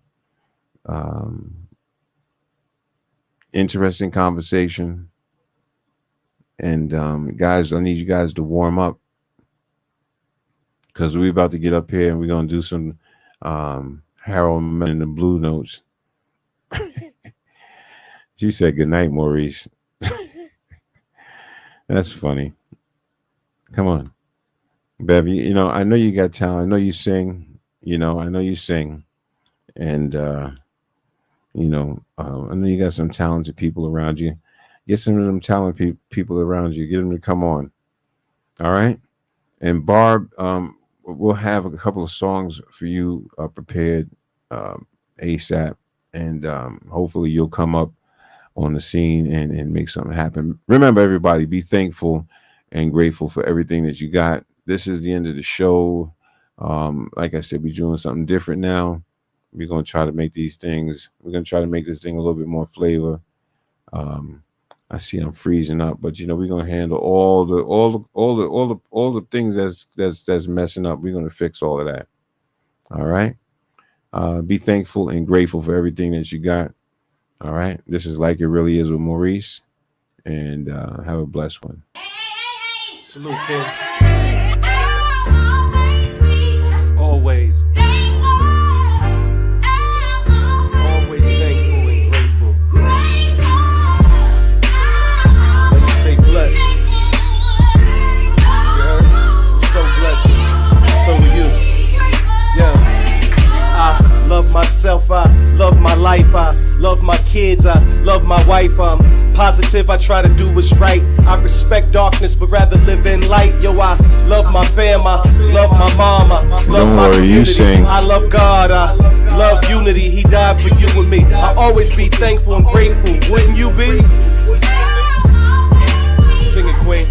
Interesting conversation. And guys, I need you guys to warm up. because we're about to get up here and we're gonna do some Harold Men in the Blue Notes. She said, "Good night, Maurice." That's funny. Come on, Bev. You know, I know you got talent. I know you sing. You know, I know you sing, and you know, I know you got some talented people around you. Get some of them talented people around you. Get them to come on. All right. And Barb, we'll have a couple of songs for you prepared ASAP, and hopefully you'll come up on the scene and make something happen. Remember, everybody, be thankful and grateful for everything that you got. This is the end of the show. Like I said, we're doing something different now. We're gonna try to make these things. We're gonna try to make this thing a little bit more flavor. I see I'm freezing up, but you know, we're gonna handle all the things that's messing up. We're gonna fix all of that. All right. Be thankful and grateful for everything that you got. All right. This is Like It Really Is with Maurice, and have a blessed one. Salute, kid. Always. Always thankful and grateful. And stay blessed. You heard? So blessed. So are you. Yeah. I love myself. I love my life. I love my kids. I love my wife. I'm positive. I try to do what's right. I respect darkness, but rather live in light. Yo, I love my fam. I love my mom. I love Don't my worry, community. you sing. I love God. I love unity. He died for you and me. I always be thankful and grateful. Wouldn't you be? Sing it, Queen.